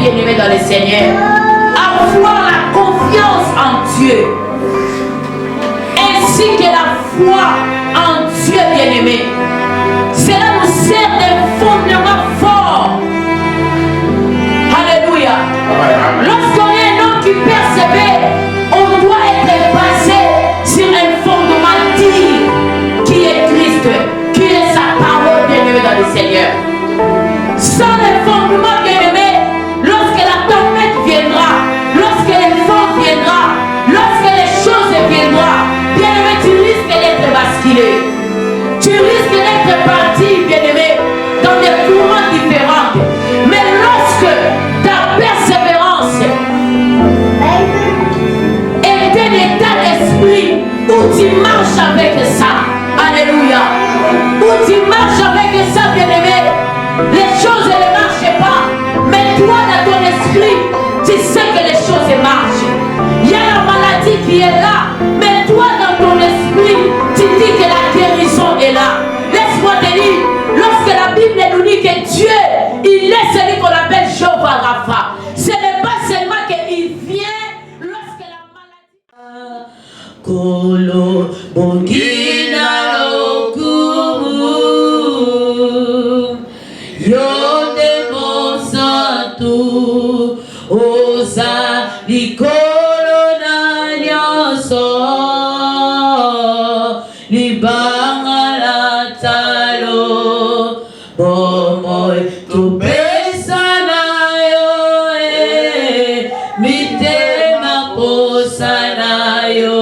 bien-aimé dans le Seigneur. Avoir la confiance en Dieu. Ainsi que la foi en Dieu, bien-aimé. Cela nous sert d'un fondement fort. Alléluia. Lorsqu'on est un homme qui persévère, on doit être basé sur un fondement digne qui est Christ, qui est sa parole, bien-aimé dans le Seigneur. Sans le fondement, bien-aimé, lorsque la tempête viendra, lorsque les vents viendra, lorsque les choses viendront, bien-aimé, tu risques d'être basculé. Tu risques d'être parti, bien-aimé, dans des courants différents. Mais lorsque ta persévérance est un état d'esprit où tu marches avec ça, alléluia, où tu marches avec ça, bien-aimé, les choses ne marchent pas, mais toi dans ton esprit, tu sais que les choses marchent. Il y a la maladie qui est là, mais toi dans ton esprit, tu dis que la guérison est là. Laisse-moi te dire, lorsque la Bible nous dit que Dieu, il est celui qu'on appelle Jéhovah Rapha. Ce n'est pas seulement qu'il vient lorsque la maladie... Kolo bongina lokumu Yode monsatu Osa likolo na nyoso Libanga la talo Bomoy tupesa na yo Mitema posa na yo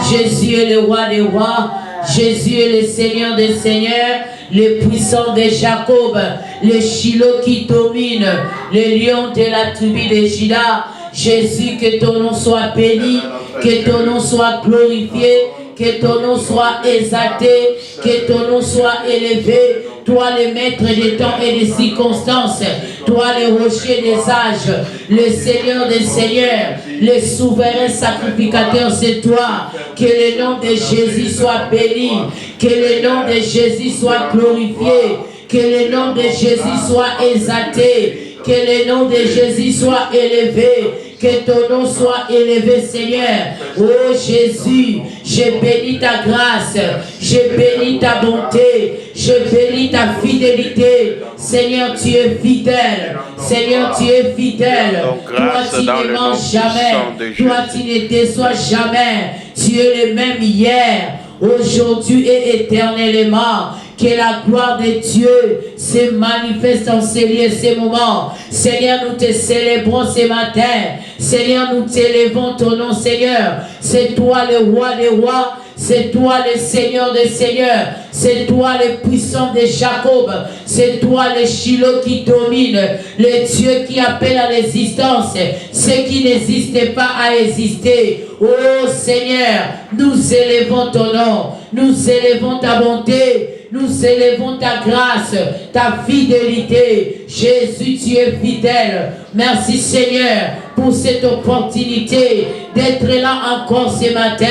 Jésus est le roi des rois, Jésus est le Seigneur des seigneurs, le puissant de Jacob, le Shiloh qui domine, le lion de la tribu de Juda. Jésus, que ton nom soit béni, que ton nom soit glorifié, que ton nom soit exalté, que ton nom soit élevé. Toi le maître des temps et des circonstances, toi le rocher des âges, le Seigneur des seigneurs, le souverain sacrificateur, c'est toi. Que le nom de Jésus soit béni, que le nom de Jésus soit glorifié, que le nom de Jésus soit exalté, que le nom de Jésus soit élevé. Que ton nom soit élevé, Seigneur. Oh Jésus, je bénis ta grâce, je bénis ta bonté, je bénis ta fidélité. Seigneur, tu es fidèle. Seigneur, tu es fidèle. Toi, tu ne manges jamais. Toi, tu ne déçois jamais. Tu es le même hier, aujourd'hui et éternellement. Que la gloire de Dieu se manifeste en ces lieux, ces moments. Seigneur, nous te célébrons ce matin. Seigneur, nous t'élevons ton nom, Seigneur. C'est toi le roi des rois. C'est toi le Seigneur des seigneurs. C'est toi le puissant de Jacob. C'est toi le Shiloh qui domine. Le Dieu qui appelle à l'existence ce qui n'existe pas à exister. Oh Seigneur, nous élevons ton nom. Nous élevons ta bonté. Nous élevons ta grâce, ta fidélité. Jésus, tu es fidèle. Merci Seigneur pour cette opportunité d'être là encore ce matin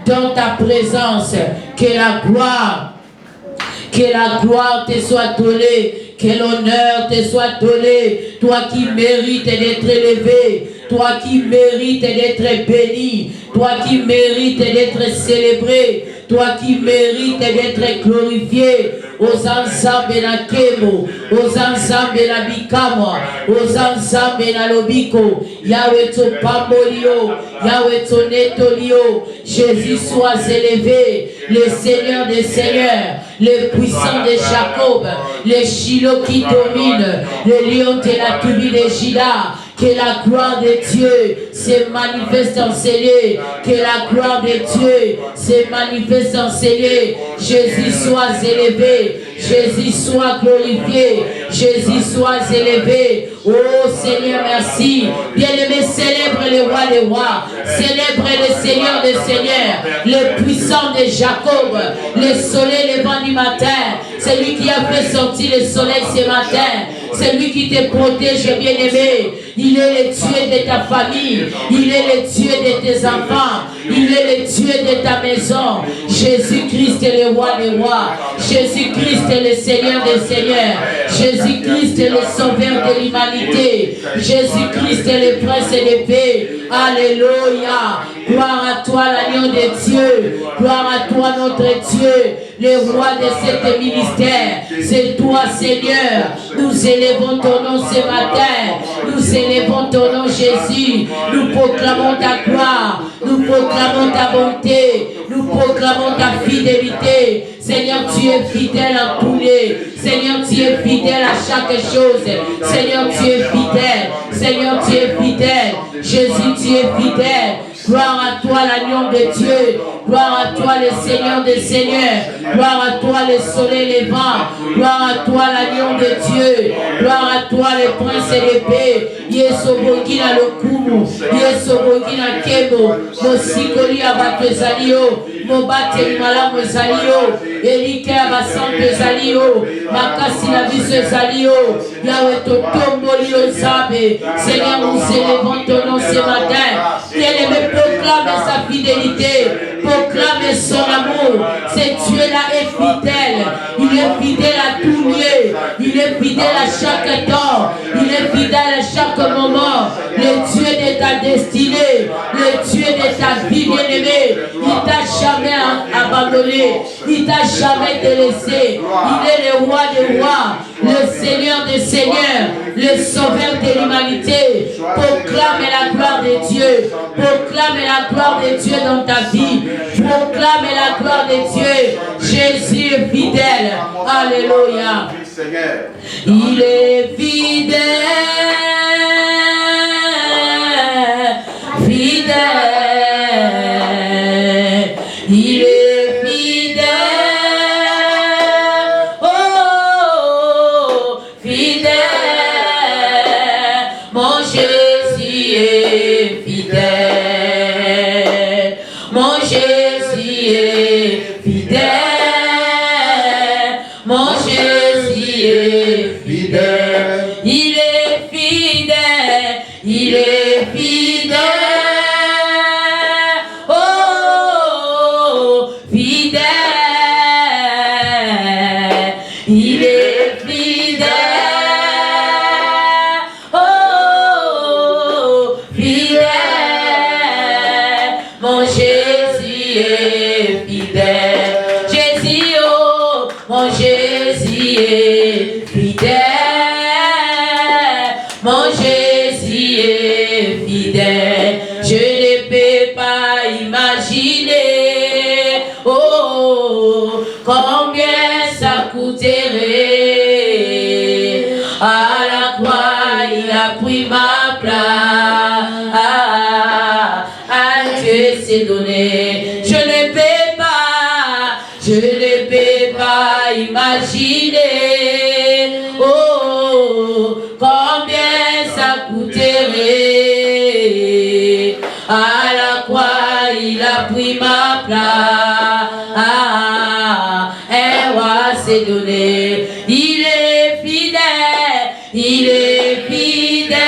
dans ta présence. Que la gloire te soit donnée, que l'honneur te soit donné. Toi qui mérites d'être élevé, toi qui mérites d'être béni, toi qui mérites d'être célébré, toi qui mérites d'être glorifié. Aux ensemble na kemo, aux ensemble na bikamo, aux ensemble na lobiko. Yahweh to pambolio, Yahweh to netolio. Jésus soit élevé, le Seigneur des seigneurs, le puissant de Jacob, le Shiloh qui domine, le lion de la tribu de Juda. Que la gloire de Dieu se manifeste en ces lieux. Que la gloire de Dieu se manifeste en ces lieux. Jésus soit élevé. Jésus soit glorifié. Jésus soit élevé. Oh Seigneur, merci. Bien-aimé, célèbre le roi des rois. Célèbre le Seigneur des seigneurs. Le puissant de Jacob. Le soleil levant du matin. C'est lui qui a fait sortir le soleil ce matin. C'est lui qui te protège, bien-aimé. Il est le Dieu de ta famille. Il est le Dieu de tes enfants. Il est le Dieu de ta maison. Jésus-Christ est le roi des rois. Jésus-Christ est le Seigneur des seigneurs. Jésus-Christ est le sauveur de l'humanité. Jésus-Christ est le prince de paix. Alléluia. Gloire à toi, l'agneau de Dieu. Gloire à toi, notre Dieu, le roi de cet ministère. C'est toi, Seigneur. Nous élevons ton nom ce matin. Nous élevons ton nom, Jésus. Nous proclamons ta gloire. Nous proclamons ta bonté. Nous proclamons ta fidélité. Seigneur, tu es fidèle en tous les. Seigneur, tu es fidèle à chaque chose. Seigneur, tu es fidèle. Seigneur, tu es fidèle. Jésus, tu es fidèle. Gloire à toi, l'agneau de Dieu. Gloire à toi, le Seigneur des seigneurs. Gloire à toi, le soleil levant. Gloire à toi, l'agneau de Dieu. Gloire à toi, le prince de paix. Yesobogina le kumu. Yesobogina kebo. Mosikoli abato ezalio. Mobate malamu ezalio. Elike abasanto ezalio. Makasi la biso ezalio. Yahweh totomboli ozabe. Seigneur, nous élevons ton nom ce matin. Bien-aimé, proclame sa fidélité, proclame son amour. Ce Dieu-là est fidèle. Il est fidèle à tout lieu. Il est fidèle à chaque temps. Il est fidèle à chaque moment. Le Dieu de ta destinée, le Dieu de ta vie bien-aimée, il t'a jamais abandonné. Il t'a jamais délaissé. Il est le roi des rois, le Seigneur des seigneurs, le sauveur de l'humanité. Proclame la gloire de Dieu. Proclame la gloire de Dieu dans ta vie. Proclame la gloire de Dieu. Jésus est fidèle. Alléluia. Il est fidèle. Fidèle. Il est fidèle. Oh, fidèle. Mon Jésus est fidèle. Mon Jésus est fidèle. Mon Jésus est fidèle. Il est fidèle. Il est fidèle. Oh, fidèle. Il est fidèle. Oh, fidèle. Mon Jésus est fidèle. Jésus, oh, mon Jésus est fidèle. Mon Jésus est fidèle. Je ne peux pas imaginer, oh, combien ça coûterait. À la croix, il a pris ma place. À Dieu s'est donné. Je ne peux pas imaginer, oh, combien ça coûterait. À la croix, il a pris ma place. Un roi s'est donné. Il est fidèle. Il est fidèle.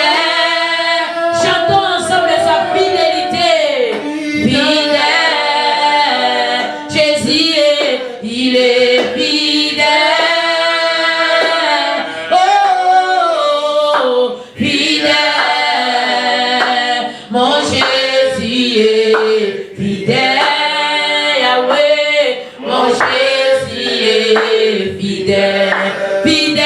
Chantons ensemble sa fidélité. Fidèle. Jésus est, il est fidèle. Oh, fidèle. Mon Jésus est fidèle. Yahweh, mon Jésus est fidèle. Fidèle.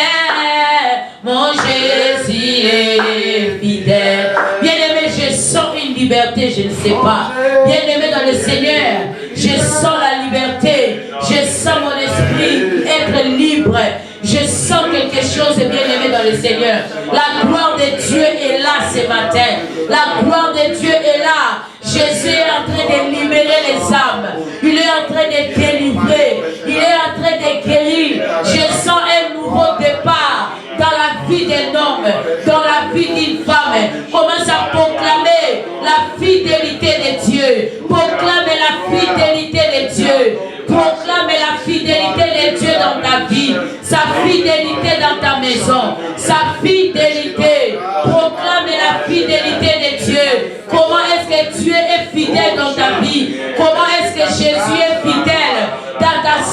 Mon Jésus est fidèle. Bien-aimé, je sens une liberté, je ne sais pas. Bien-aimé dans le Seigneur, je sens la liberté. Je sens mon esprit être libre. Je sens quelque chose de bien-aimé dans le Seigneur. La gloire de Dieu est là ce matin. La gloire de Dieu est là. Jésus est en train de libérer les âmes. Il est en train de délivrer. Il est en train de guérir. Je sens un nouveau départ dans la vie d'un homme, dans la vie d'une femme. Commence à proclamer la fidélité de Dieu. Proclame la fidélité de Dieu. Proclame la fidélité de Dieu dans ta vie. Sa fidélité dans ta maison. Sa fidélité. Proclame la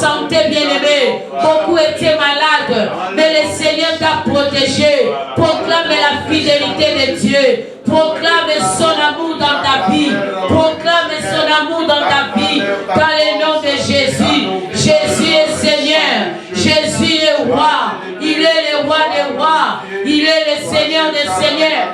santé, bien-aimé. Beaucoup étaient malades, mais le Seigneur t'a protégé. Proclame la fidélité de Dieu. Proclame son amour dans ta vie. Proclame son amour dans ta vie. Dans le nom de Jésus. Jésus est Seigneur. Jésus est roi. Il est le roi des rois. Il est le Seigneur des seigneurs.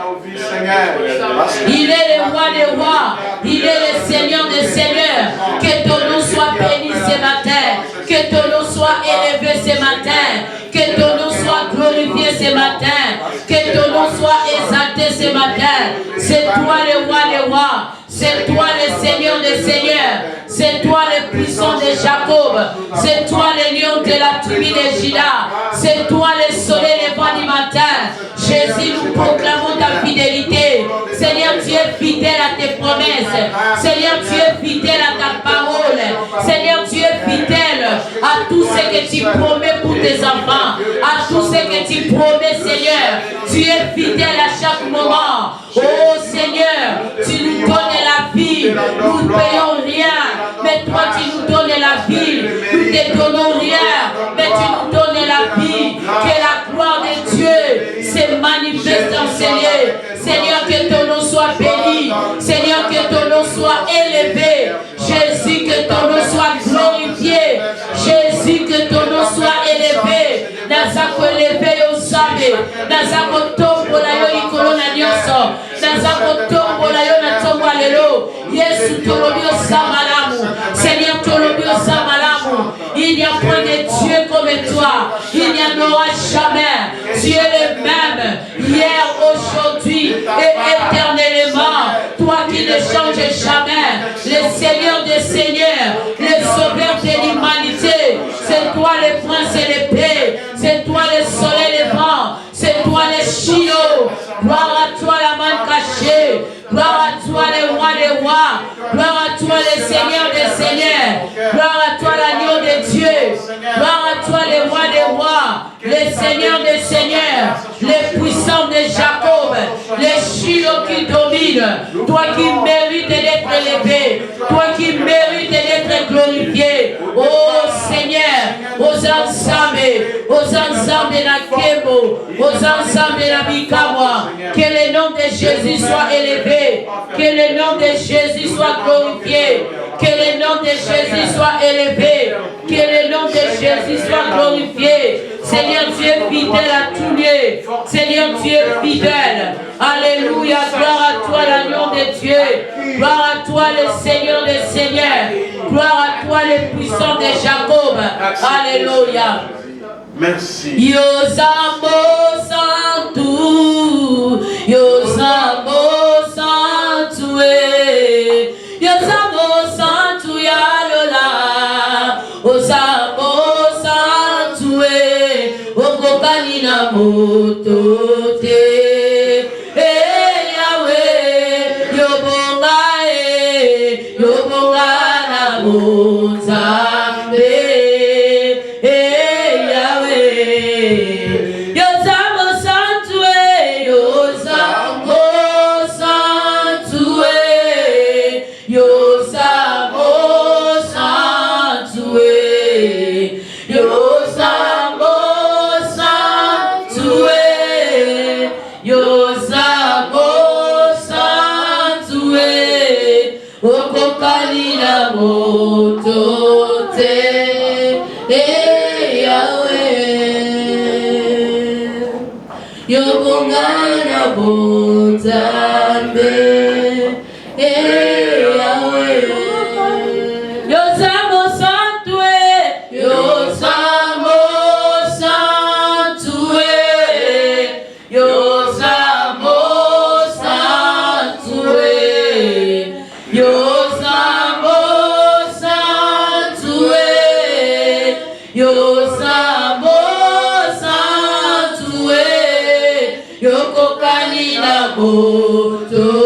Il est le roi des rois. Il est le Seigneur des seigneurs. Que ton nom soit béni ce matin. Que ton nom soit élevé ce matin. Que ton nom soit glorifié ce matin. Que ton nom soit exalté ce matin. C'est toi le roi des rois. C'est toi le Seigneur des seigneurs. C'est toi le puissant de Jacob. C'est toi le lion de la tribu de Juda. C'est toi le soleil levant du matin. Jésus, nous proclamons ta fidélité. Seigneur, tu es fidèle à tes promesses. Seigneur, tu es fidèle à ta parole. Seigneur, tu es fidèle à tout ce que tu promets pour tes enfants. À tout ce que tu promets, Seigneur. Tu es fidèle à chaque moment. Oh Seigneur, tu nous donnes la vie. Nous ne payons rien, mais toi tu nous donnes la vie. Nous ne te donnons rien, mais tu nous donnes la vie. Que la gloire de Dieu se manifeste en ces lieux. Seigneur, que ton nom soit béni. Seigneur, que ton nom soit élevé. Jésus, que ton nom soit glorifié. Jésus, que ton nom soit élevé. Nazako élevé au sabe. Nazako tombo la yo ikolo na nyonso. Nazako tombo la yo na tombo alelo. Yesu tolobi o samalamu. Seigneur, tolobi o samalamu. Il n'y a point de Dieu comme toi. Il n'y en aura jamais. Tu es le même hier, aujourd'hui et éternellement. Toi qui ne changes jamais. Le Seigneur des seigneurs. Le sauveur de l'humanité. C'est toi le prince et l'épée. C'est toi le soleil levant. C'est toi le Shiloh. Gloire à toi la main cachée. Gloire à toi le roi des rois. Gloire à toi le Seigneur des seigneurs. Gloire à toi l'agneau de Dieu. Gloire à toi le roi des rois. Le Seigneur des seigneurs. Le puissant de Jacob. Le Shiloh qui domine. Toi qui mérites d'être élevé. Toi qui mérites d'être glorifié. Oh Seigneur. Aux ensembles na Kebo. Aux ensembles na Bikamwa. Que le nom de Jésus soit élevé. Que le nom de Jésus soit glorifié. Que le nom de Jésus soit élevé. Que le nom de Jésus soit glorifié. Seigneur, tu es fidèle à tous lieux. Seigneur, tu es fidèle. Alléluia. Gloire à toi, l'agneau de Dieu. Gloire à toi, le Seigneur des seigneurs. Gloire à toi, le puissant de Jacob. Alléluia. Merci. Yozambo Santu, Yozambo Santu, Yozambo Santu Yalola, Ozambo Santu, Okokani na motote, Yahweh, Yobonga na Mozambe. Yobongana bonzambe, Yahweh. Yozambo santue, Yozambo santue, Yozambo santue, Yozambo santue, Yozambo santue. Yoko kanina botote,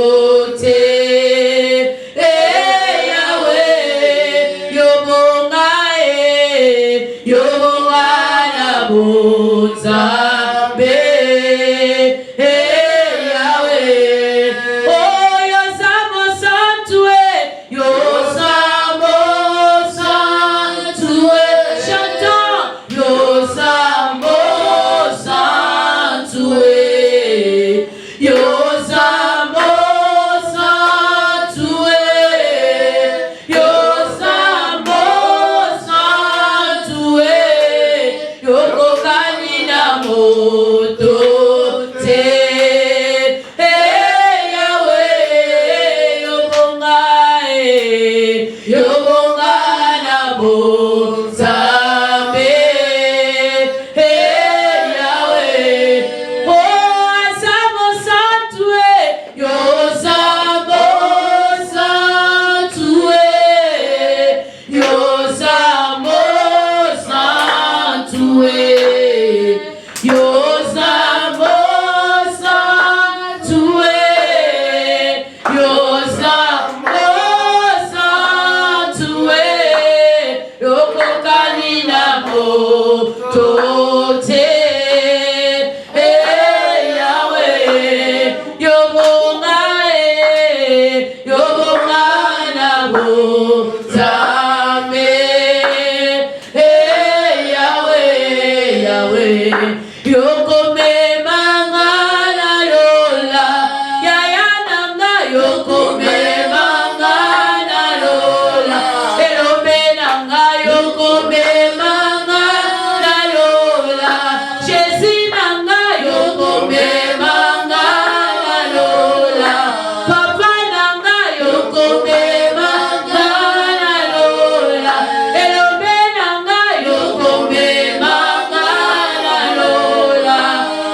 Yahweh, Yobonga na bozambe, Yahweh, oh Yozambo santue, Yozambo santue, tué. Yosa mosa tué. Yosa mosa tué. Yoko kalina mo tote. Yahweh, yobonga na bo zame. Yahweh, Yahweh, yokome mangana lola. Yaya nanga yokome mangana lola. Elobe nanga yokome mangana lola. Jésus nanga yokome mangana lola. Papa nanga yokome mangana lola. Elobe nanga yokome mangana lola.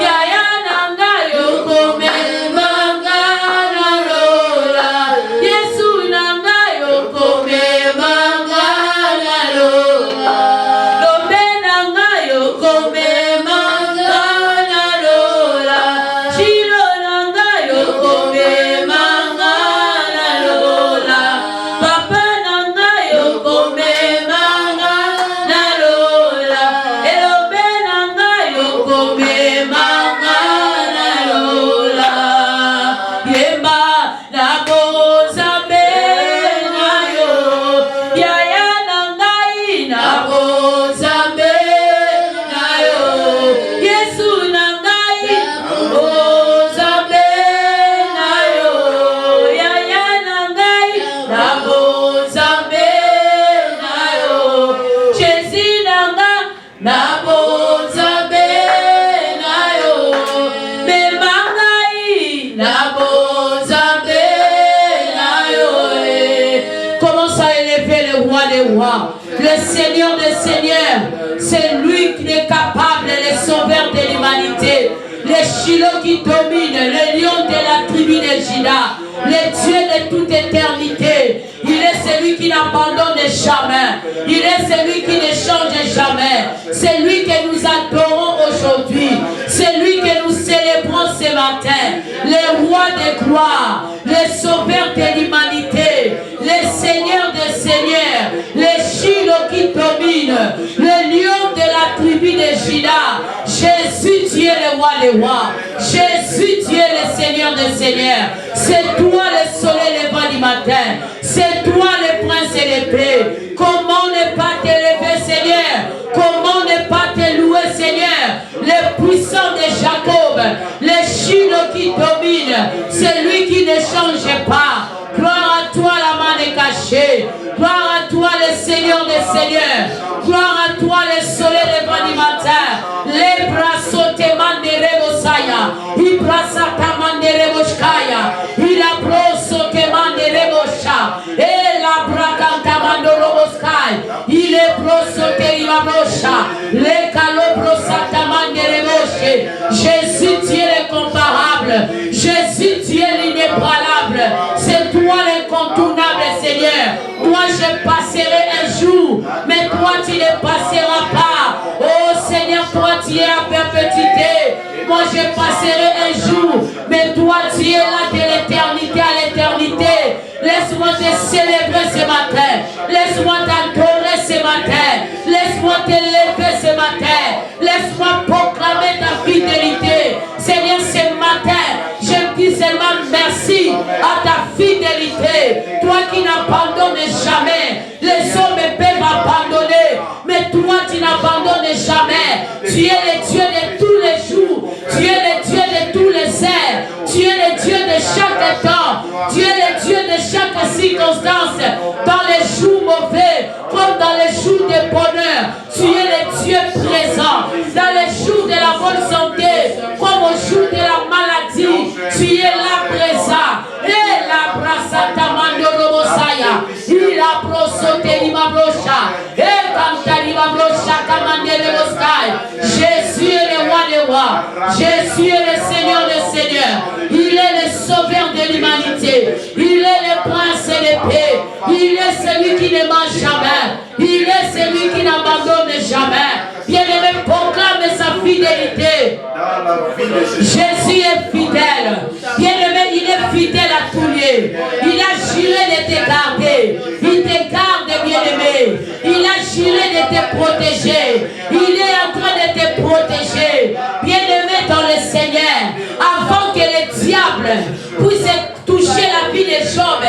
Yaya nanga yokome mangana lola. Yesu nanga yokome mangana lola. Lobe nanga yokome mangana lola. Shilo nanga yokome mangana lola. Papa nanga yokome mangana lola. Elobe nanga yokome mangana lola. Yemba na bozambe na yo. Yaya nangai na bozambe na yo. Yesu nangai bozambe na yo. Yaya nangai na bozambe na yo. Jésus nanga na bozambe na yo. Memangai na bozambe na yo. Commence à élever le roi des rois, le Seigneur des seigneurs. C'est lui qui est capable, le sauveur de l'humanité. Le Shiloh qui domine, le lion de la tribu de Juda, le Dieu de toute éternité. Il est celui qui n'abandonne jamais. Il est celui qui ne change jamais. C'est lui que nous adorons aujourd'hui. C'est lui que nous célébrons ce matin. Le roi de gloire, le sauveur de l'humanité, le Seigneur des seigneurs, le Shiloh qui domine, le lion de la tribu de Juda. Jésus, tu es le roi des rois. Jésus, tu es le Seigneur des seigneurs. C'est toi le soleil levant du matin. C'est toi le prince et l'épée. Comment ne pas t'élever, Seigneur? Comment ne pas te louer, Seigneur? Le puissant de Jacob, le Shiloh qui domine, c'est lui qui ne change pas. Gloire à toi, la main est cachée. Gloire à toi, le Seigneur des seigneurs. Gloire à toi, le soleil levant du matin. Les bras sautés, mandere bosaya. Il brasa ta mandere boskaya. Il a brosoté mandere bosha. Et la bracanta mandoro boskai. Il est brosoté, il va brosha. Les calobrosata mandere boshe. Jésus, tu es l'incomparable. Jésus, tu es l'inébranlable. C'est toi l'incontournable, Seigneur. Moi, je passerai un jour, mais toi, tu ne passeras pas. Oh Seigneur, toi, tu es à perpétuité. Moi, je passerai un jour, mais toi, tu es là de l'éternité à l'éternité. Laisse-moi te célébrer ce matin. Laisse-moi t'adorer ce matin. Laisse-moi t'élever ce matin. Laisse-moi proclamer ta fidélité. Seigneur, ce matin, je dis seulement merci à ta fidélité. Toi qui n'abandonnes jamais. Les hommes peuvent abandonner, mais toi, tu n'abandonnes jamais. Tu es le Dieu de tous les jours. Tu es le Dieu de tous les airs. Tu es le Dieu de chaque temps. Tu es le Dieu de chaque circonstance. Dans les jours mauvais, comme dans les jours de bonheur, tu es le Dieu présent. Dans les jours de la bonne santé, comme au jour de la maladie, tu es là présent. Et la brasata mandoro bosaya. Il a brosoté l'ima brocha. Et quand l'ima brocha kamandele boskai. Jésus est le roi des rois. Jésus est le Seigneur des seigneurs. Il est le sauveur de l'humanité. Il est le prince et l'épée. Il est celui qui ne mange jamais. Il est celui qui n'abandonne jamais. Bien-aimé, Jésus est fidèle. Bien-aimé, il est fidèle à tous lieux. Il a juré de te garder. Il te garde, bien-aimé. Il a juré de te protéger. Il est en train de te protéger. Bien-aimé dans le Seigneur, avant que le diable puisse toucher la vie de Job,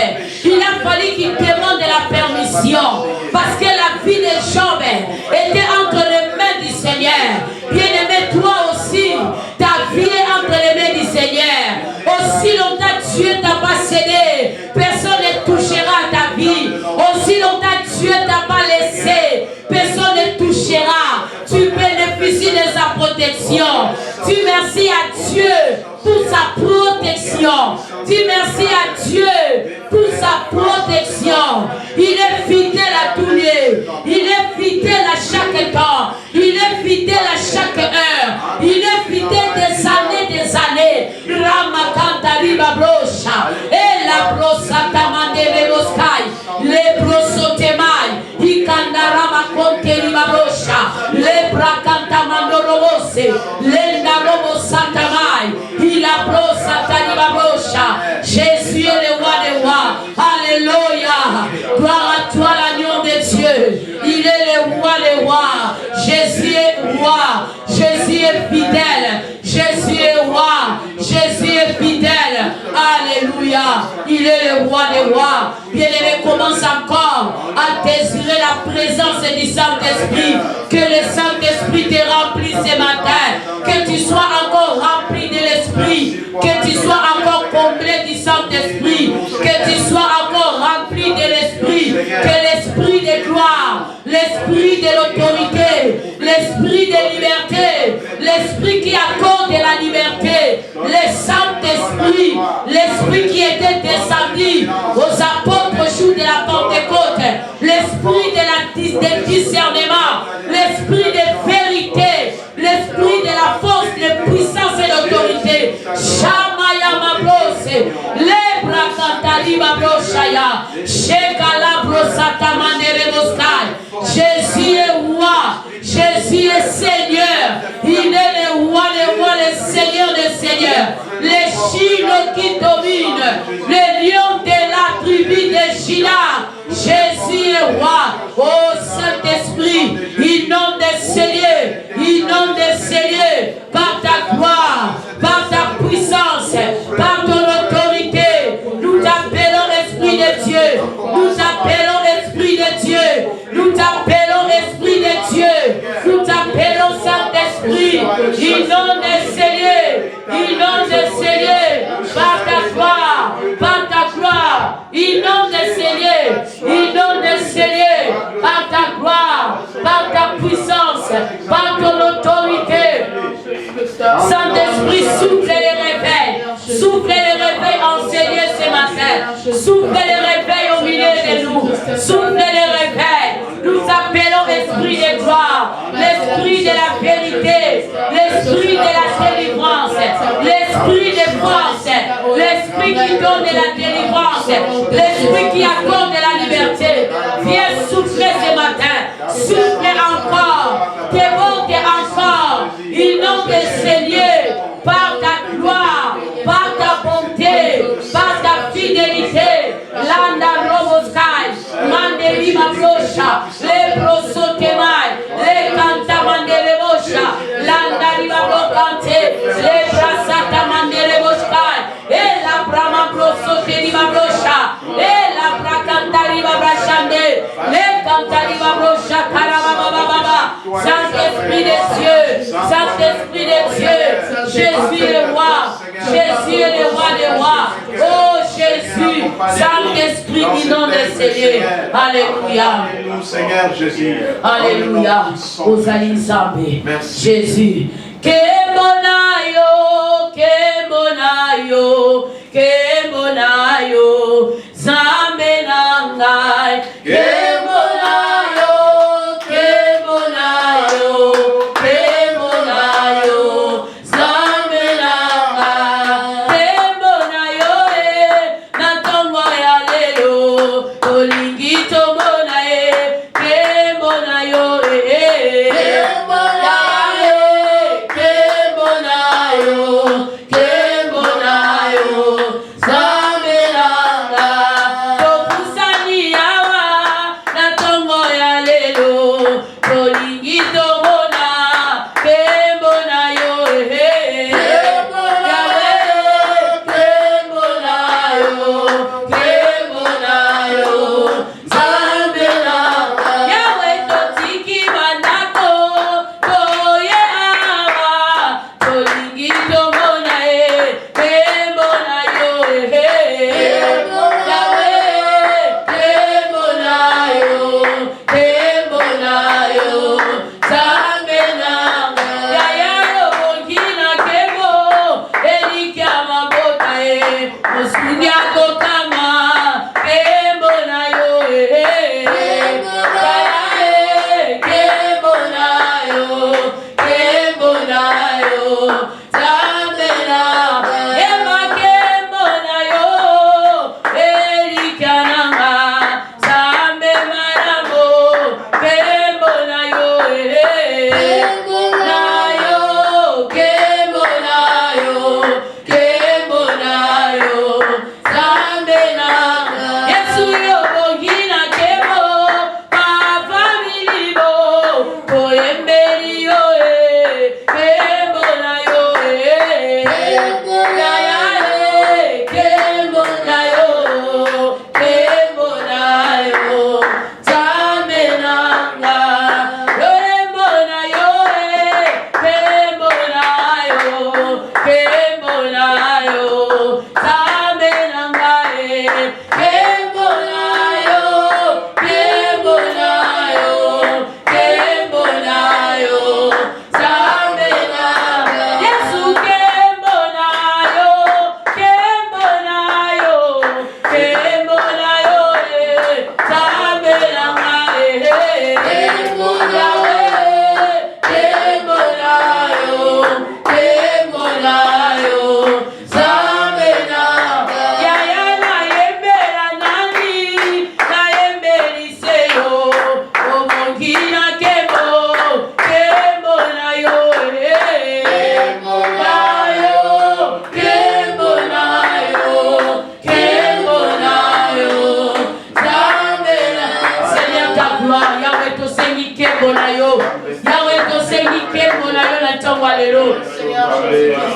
il a fallu qu'il demande la permission. Parce que la vie de Job était entre les mains du Seigneur. Bien-aimé, toi aussi, ta vie est entre les mains du Seigneur. Aussi longtemps Dieu t'a pas cédé, personne ne touchera ta vie. Aussi longtemps Dieu t'a pas laissé, personne ne touchera. Tu bénéficies de sa protection. Tu merci à Dieu pour sa protection. Dis merci à Dieu pour sa protection. Il est fidèle à tous lieux. Il est fidèle à chaque temps. Il est fidèle à chaque heure. Il est fidèle des années. Ramakantari Babrosha. Et la brosa tamande reboskai. Les brosotemai. Ikandarama konteri Babrosha. Les brakantamando robose. Lenda robo santamai. Il a brosa tani Babrosha. Jésus est le roi des rois. Alléluia. Gloire à toi, l'agneau de Dieu. Il est le roi des rois. Jésus est roi. Jésus est fidèle. Jésus est roi. Jésus est fidèle. Alléluia. Il est le roi des rois. Bien-aimé, commence encore à désirer la présence du Saint-Esprit. Que le Saint-Esprit te remplisse ce matin. Que tu sois encore rempli de l'Esprit. Que tu sois encore comblé du Saint-Esprit. Que tu sois encore rempli de l'Esprit. Que l'Esprit de gloire, l'Esprit de l'autorité, l'Esprit de liberté, l'Esprit qui accorde la liberté, le Saint-Esprit, l'Esprit qui était descendu aux apôtres jour de la Pentecôte, l'Esprit de discernement, l'Esprit de vérité, l'Esprit de la force, de puissance et d'autorité. Shamaya Mabrose, Lebra Kantali Mabroshaya, Shekala Brosata Mandere Moskai. Jésus est roi, Jésus est Seigneur, il est le roi des rois, le Seigneur des seigneurs, les Chino qui dominent, le lion de la tribu de Juda. Jésus est roi. Oh Saint-Esprit, inonde des seigneurs, inonde des seigneurs, par ta gloire, par ta puissance, par ton autorité. Nous t'appelons Esprit de Dieu, nous t'appelons Esprit de Dieu, nous t'appelons Esprit de Dieu, nous t'appelons Saint-Esprit, inonde des seigneurs, inonde des seigneurs, par ta gloire, inonde des seigneurs, inonde des seigneurs, par ta gloire, par ta puissance, par ton autorité. Saint-Esprit, souffle les réveils, souffle les réveils enseignés ce matin, souffle les réveils au milieu de nous, souffle les réveils. Nous appelons l'Esprit de gloire, l'Esprit de la vérité, l'Esprit de la délivrance, l'Esprit de force, l'Esprit qui donne la délivrance, l'Esprit qui accorde la liberté. Viens souffler ce matin, souffle encore, déborde encore, inonde des Seigneur par ta gloire, par ta bonté, par ta fidélité. Landa Roboskai, Mandeli Mabrosha, les Brosotemai, les Canta Mandelebosha, Landa Ribabrocante, les Brasata Mandeleboskai, et la Brahma Brosote Ribabrosha, et la Bracanta Ribabrachande, les Canta Ribabrosha, Karababa, Saint-Esprit des cieux, Saint-Esprit des cieux, Jésus est le roi, Jésus est le roi des rois. Oh Jésus, Saint-Esprit inonde des seigneurs. Alléluia. Seigneur Jésus. Alléluia. Ozali Nzambe. Jésus. Kemonayo, Kemonayo, Kemonayo, Zambe nangai. Kemonayo, Kemonayo, Kemonayo, Zambe nangai. Kemonayo natongo ya lelo, olingi tomona Kemonayo Kemonayo, Kemonayo.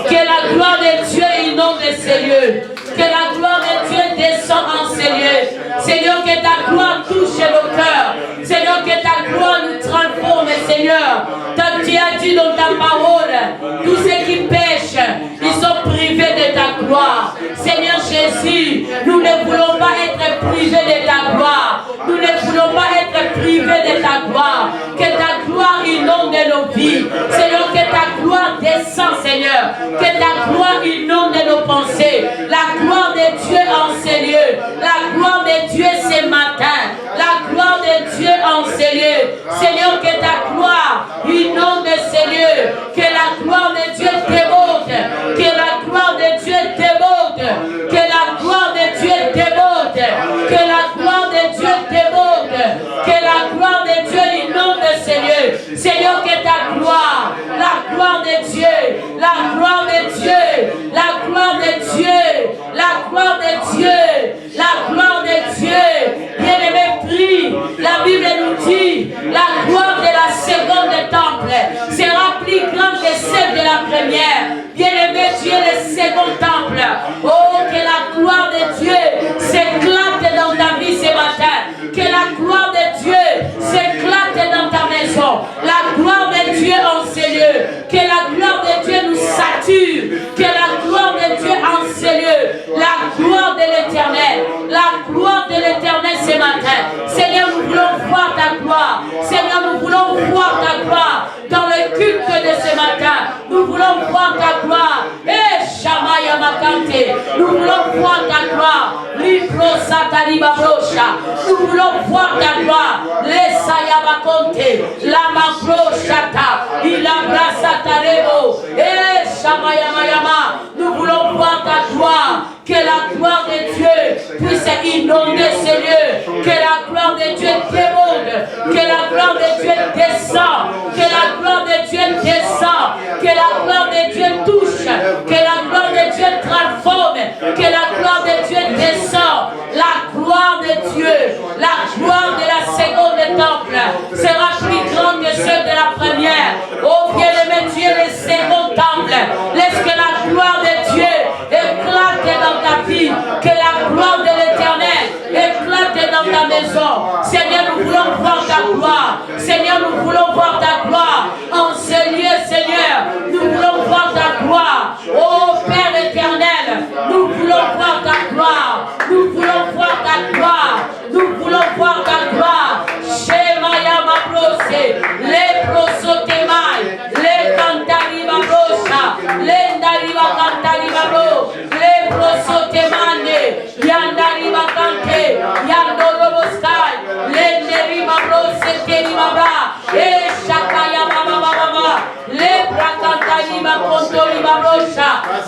Que la gloire de Dieu inonde ces lieux. Que la gloire de Dieu descende en ces lieux. Seigneur, que ta gloire touche nos cœurs. Seigneur, que ta gloire nous transforme, Seigneur. Comme tu as dit dans ta parole, tous ceux qui pêchent, ils sont privés de ta gloire. Seigneur Jésus, nous ne voulons pas être privés de ta gloire. Nous ne voulons pas être privés de ta gloire. Que ta gloire inonde nos vies. Seigneur, que ta gloire descend, Seigneur. Que ta gloire inonde nos pensées. La gloire de Dieu en ces lieux. La gloire de Dieu ce matin. La gloire de Dieu en ces lieux. Seigneur, que ta gloire inonde ces lieux. Que la gloire de Dieu déborde. Que la gloire de Dieu déborde. Que la gloire de Dieu déborde. Que la gloire de Dieu déborde. Que la gloire de Dieu inonde ces lieux. Seigneur, que ta gloire, la gloire de Dieu, la gloire de Dieu, la gloire de Dieu, la gloire de Dieu, la gloire de Dieu, bien-aimé, prie. La Bible nous dit, la gloire de la seconde temple sera plus grande que celle de la première. Bien-aimé, tu es le second temple. Oh, que la gloire de Dieu s'éclate dans ta vie ce matin. Que la gloire de Dieu s'éclate dans ta maison. La gloire de Dieu en ces lieux. Que la gloire de Dieu nous sature. Que la gloire de Dieu en ces lieux. La gloire de l'Éternel. La gloire de l'Éternel ce matin. Seigneur, nous voulons voir ta gloire. Seigneur, nous voulons voir ta gloire dans le culte de ce matin. Nous voulons voir ta gloire. Eh, Shamaya Makante. Nous voulons voir ta gloire. Libro Satani Babrocha. Nous voulons voir ta gloire. Lesaya Makonte. La Mabrochata. Il abraça Tarebo. Eh, Shamaya Mayama. Nous voulons voir ta gloire. Que la gloire de Dieu puisse inonder ces lieux. Que la gloire de Dieu déborde. Que la gloire de Dieu descend. Que la gloire de Dieu descend. Que la gloire de Dieu touche. Que la gloire de Dieu transforme. Que la gloire de Dieu descend. La gloire de Dieu, la gloire de la seconde temple sera plus grande que celle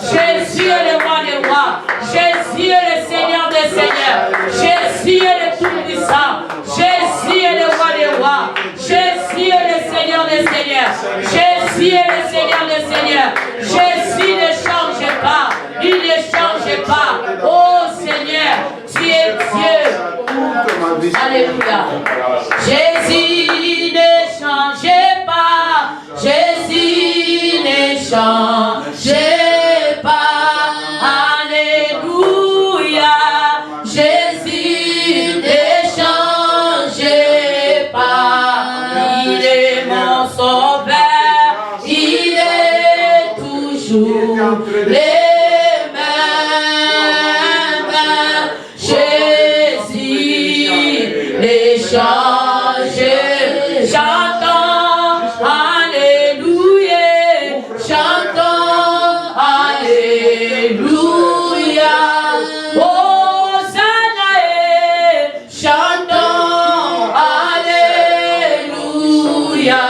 Jésus est le roi des rois. Jésus est le Seigneur des seigneurs. Jésus est le tout-puissant. Jésus est le roi des rois. Jésus est le Seigneur des seigneurs. Jésus est le Seigneur des seigneurs. Jésus ne change pas. Il ne change pas. Oh Seigneur, tu es Dieu. Alléluia. Jésus ne change pas. Jésus ne change pas. Alléluia. Jésus ne change pas. Il est mon sauveur. Il est toujours les mêmes. Jésus ne change. Chantons Alléluia. Chantons Alléluia. Hosanna, chantons Alléluia.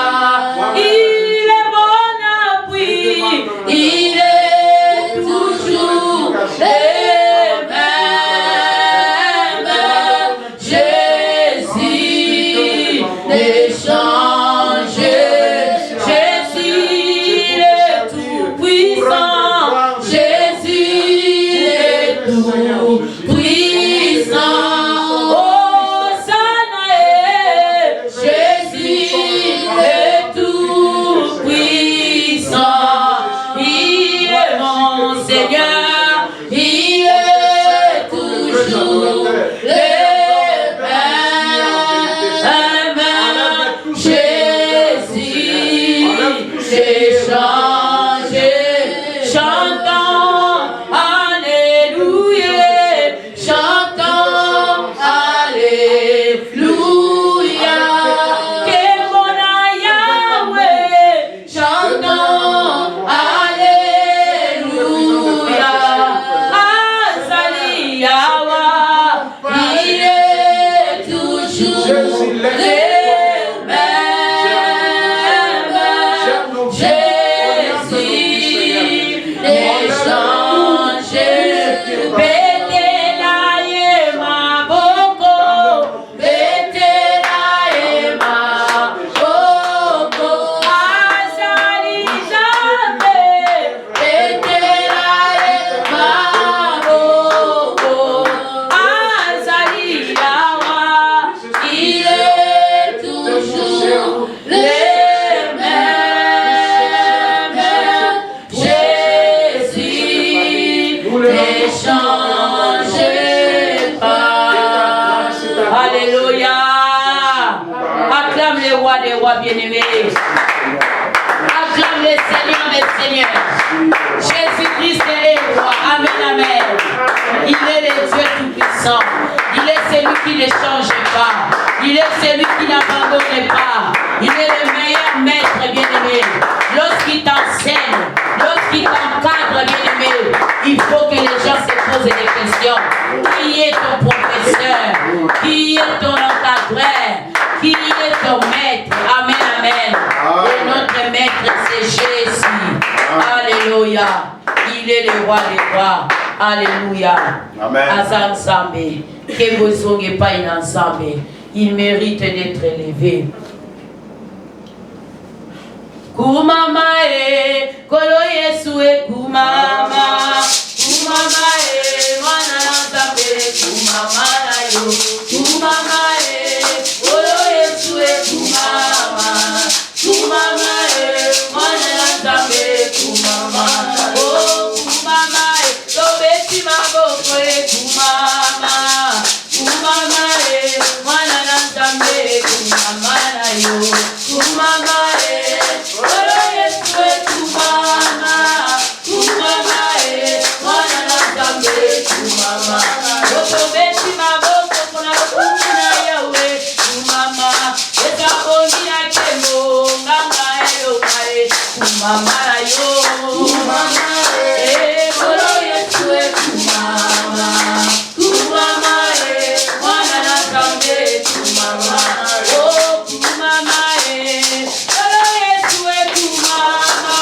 Il est mon appui, il est toujours le même. Jésus ne change. Jésus est tout puissant. Jésus est tout puissant. Hosanna, Jésus est tout puissant. Il est mon Seigneur. Il est toujours le même. Jésus est changé. Chantons Alléluia. Chantons Alléluia. Kemona Yahweh. Chantons Alléluia. Azali Yahweh. Il est toujours le même. Jésus n'est changé. Betela ema boko. Betela ema boko. Azali jamais. Betela ema boko. Azali Yahweh. Il est toujours le même. Jésus ne change pas. Alléluia. Acclame le roi des rois bien-aimés. Acclame le Seigneur des seigneurs. Jésus-Christ est roi. Amen, amen. Il est le Dieu tout-puissant. Il est celui qui ne change pas. Il est celui qui n'abandonne pas. Il est le meilleur maître bien-aimé. Lorsqu'il t'enseigne, lorsqu'il t'encadre bien-aimé, il faut que les gens se posent des questions. Qui est ton professeur? Qui est ton encadreur? Qui est ton maître? Amen, amen. Et notre maître c'est Jésus. Alléluia. Il est le roi des rois. Alléluia. Amen. Ensemble. Que vous ne soyez pas ensemble. Il mérite d'être élevé. Kumama kolo Yesu kumama. Kumama mwana nzambe kumama yo. Kumama kolo Yesu kumama. Kumama mwana nzambe kumama. Oh kumama tobeti maboko kumama. Kumama mwana nzambe kumama yo. Kumama kolo Yesu kumama. Kumama mwana nzambe kumama. Tobeti maboko kuna kumina yawe kumama. Eza bongia kemo nganga yo kae kumama yo. Kumama kolo Yesu kumama. Kumama mwana nzambe kumama. Oh kumama kolo Yesu kumama.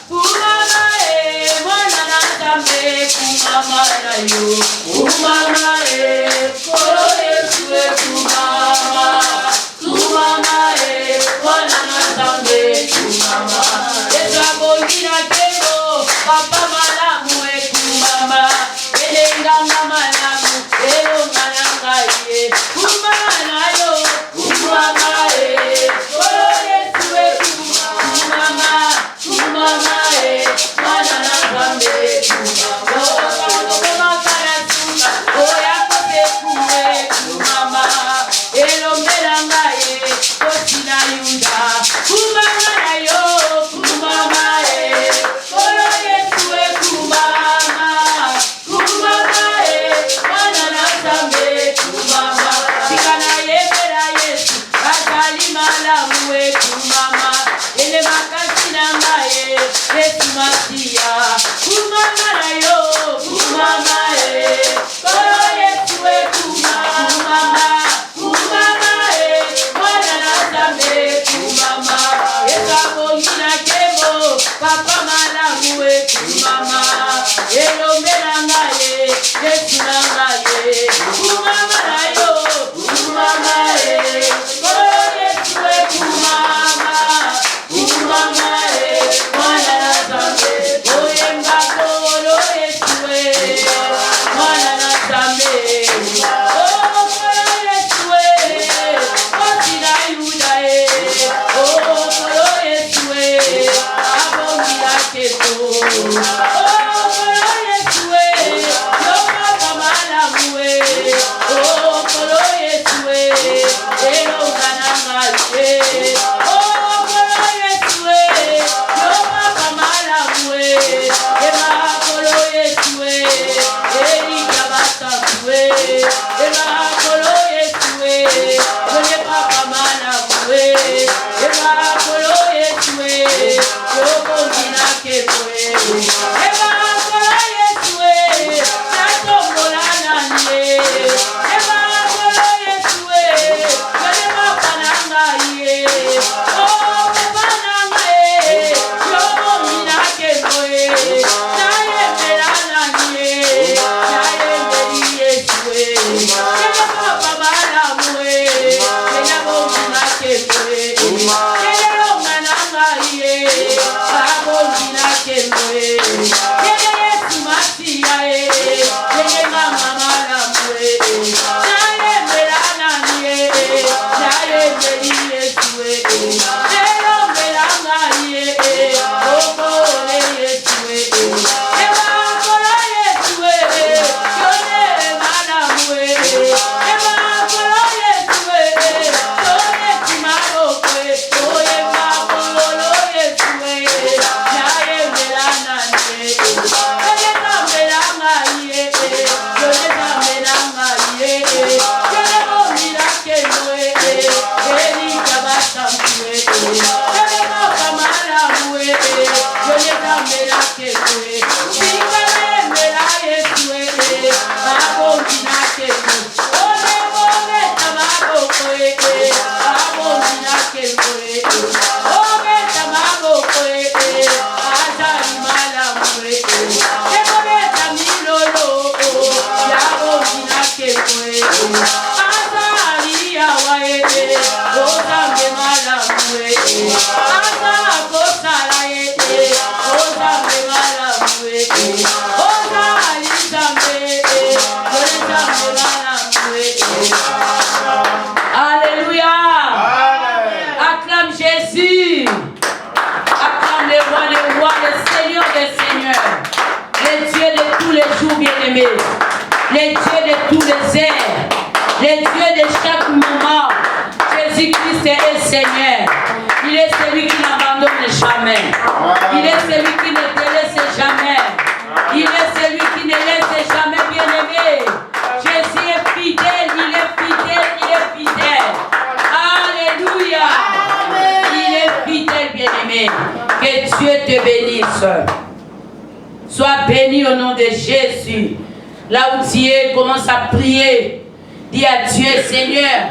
Kumama mwana Yesu Masia, kumama na yo, kumama kolo Yesu kumama, kumama mwana na zambe kumama, ekabongina kemo, papa malamu kumama, elomela ngaye, Yesu na ngaye, kumama na yo, kumama kolo Yesu kumama, kumama mwana na zambe, oyemba kolo Yesu mwana na zambe, oh kolo Yesu osina yuda oh kolo Yesu abongira keto, oh kolo Yesu yo papa malamu oh kolo Yesu elongana ngaye, oh kolo Yesu yo papa malamu ema kolo Yesu elika basangu ema kolo Yesu yone papa malamu ema kolo Yesu yo bongina kekwe ema kolo Yesu natombola nani ema kolo Yesu yone papa nangaye oh papa nangaye yo bongina kekwe nayembela nani nayembeli Yesu yone papa malamu yone bongina kekwe elongana ngaye abongina kekwe Yesu Masia yene mama malamu nayembela nani nayembeli Yesu elongela ngaye obole Yesu emakolo Yesu yone malamu emakolo Yesu yone timaboko oyemakolo Yesu nayembela nani yone zambela ngaye yone zambela ngaye yone bomila keno elika basangu yone mapa malamu yone zambela keno singalemela Yesu abongina keno one bobeta maboko abongina keno obeta maboko azali malamu ebobeta milolo yabongina keno azali yawa ozambe malamu azala kosala ozambe malamu ozali zambe yone zambe malamu. Alléluia. Acclame Jésus. Acclame le roi des rois, le Seigneur des seigneurs, le Dieu de tous les jours bien-aimés, le Dieu de tous les airs, le Dieu de chaque moment. Jésus-Christ est Seigneur. Il est celui qui n'abandonne jamais. Il est celui qui ne te laisse jamais. Il est celui qui ne laisse jamais bien-aimé. Jésus est fidèle, il est fidèle, il est fidèle. Alléluia. Il est fidèle, bien-aimé. Que Dieu te bénisse. Sois béni au nom de Jésus. Là où tu es, commence à prier. Dis à Dieu, Seigneur,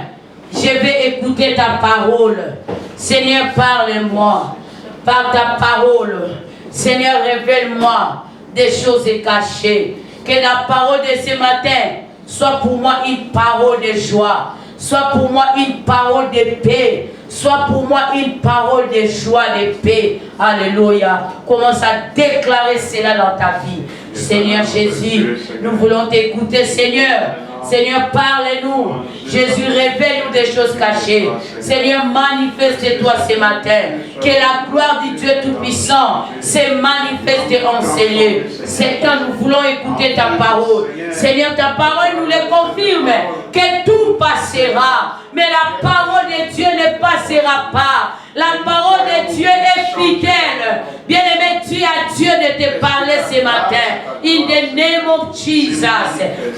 je vais écouter ta parole. Seigneur, parle-moi par ta parole. Seigneur, révèle-moi des choses cachées. Que la parole de ce matin soit pour moi une parole de joie, soit pour moi une parole de paix, soit pour moi une parole de joie, de paix. Alléluia. Commence à déclarer cela dans ta vie. Seigneur Jésus, nous voulons t'écouter, Seigneur. Seigneur, parle-nous. Jésus, révèle-nous des choses cachées. Seigneur, manifeste-toi ce matin. Que la gloire du Dieu Tout-Puissant se manifeste en ces lieux. Seigneur, nous voulons écouter ta parole. Seigneur, ta parole nous le confirme. Que tout passera. Mais la parole de Dieu ne passera pas. La parole de Dieu est fidèle. Bien-aimé, tu as Dieu de te parler ce matin. In the name of Jesus.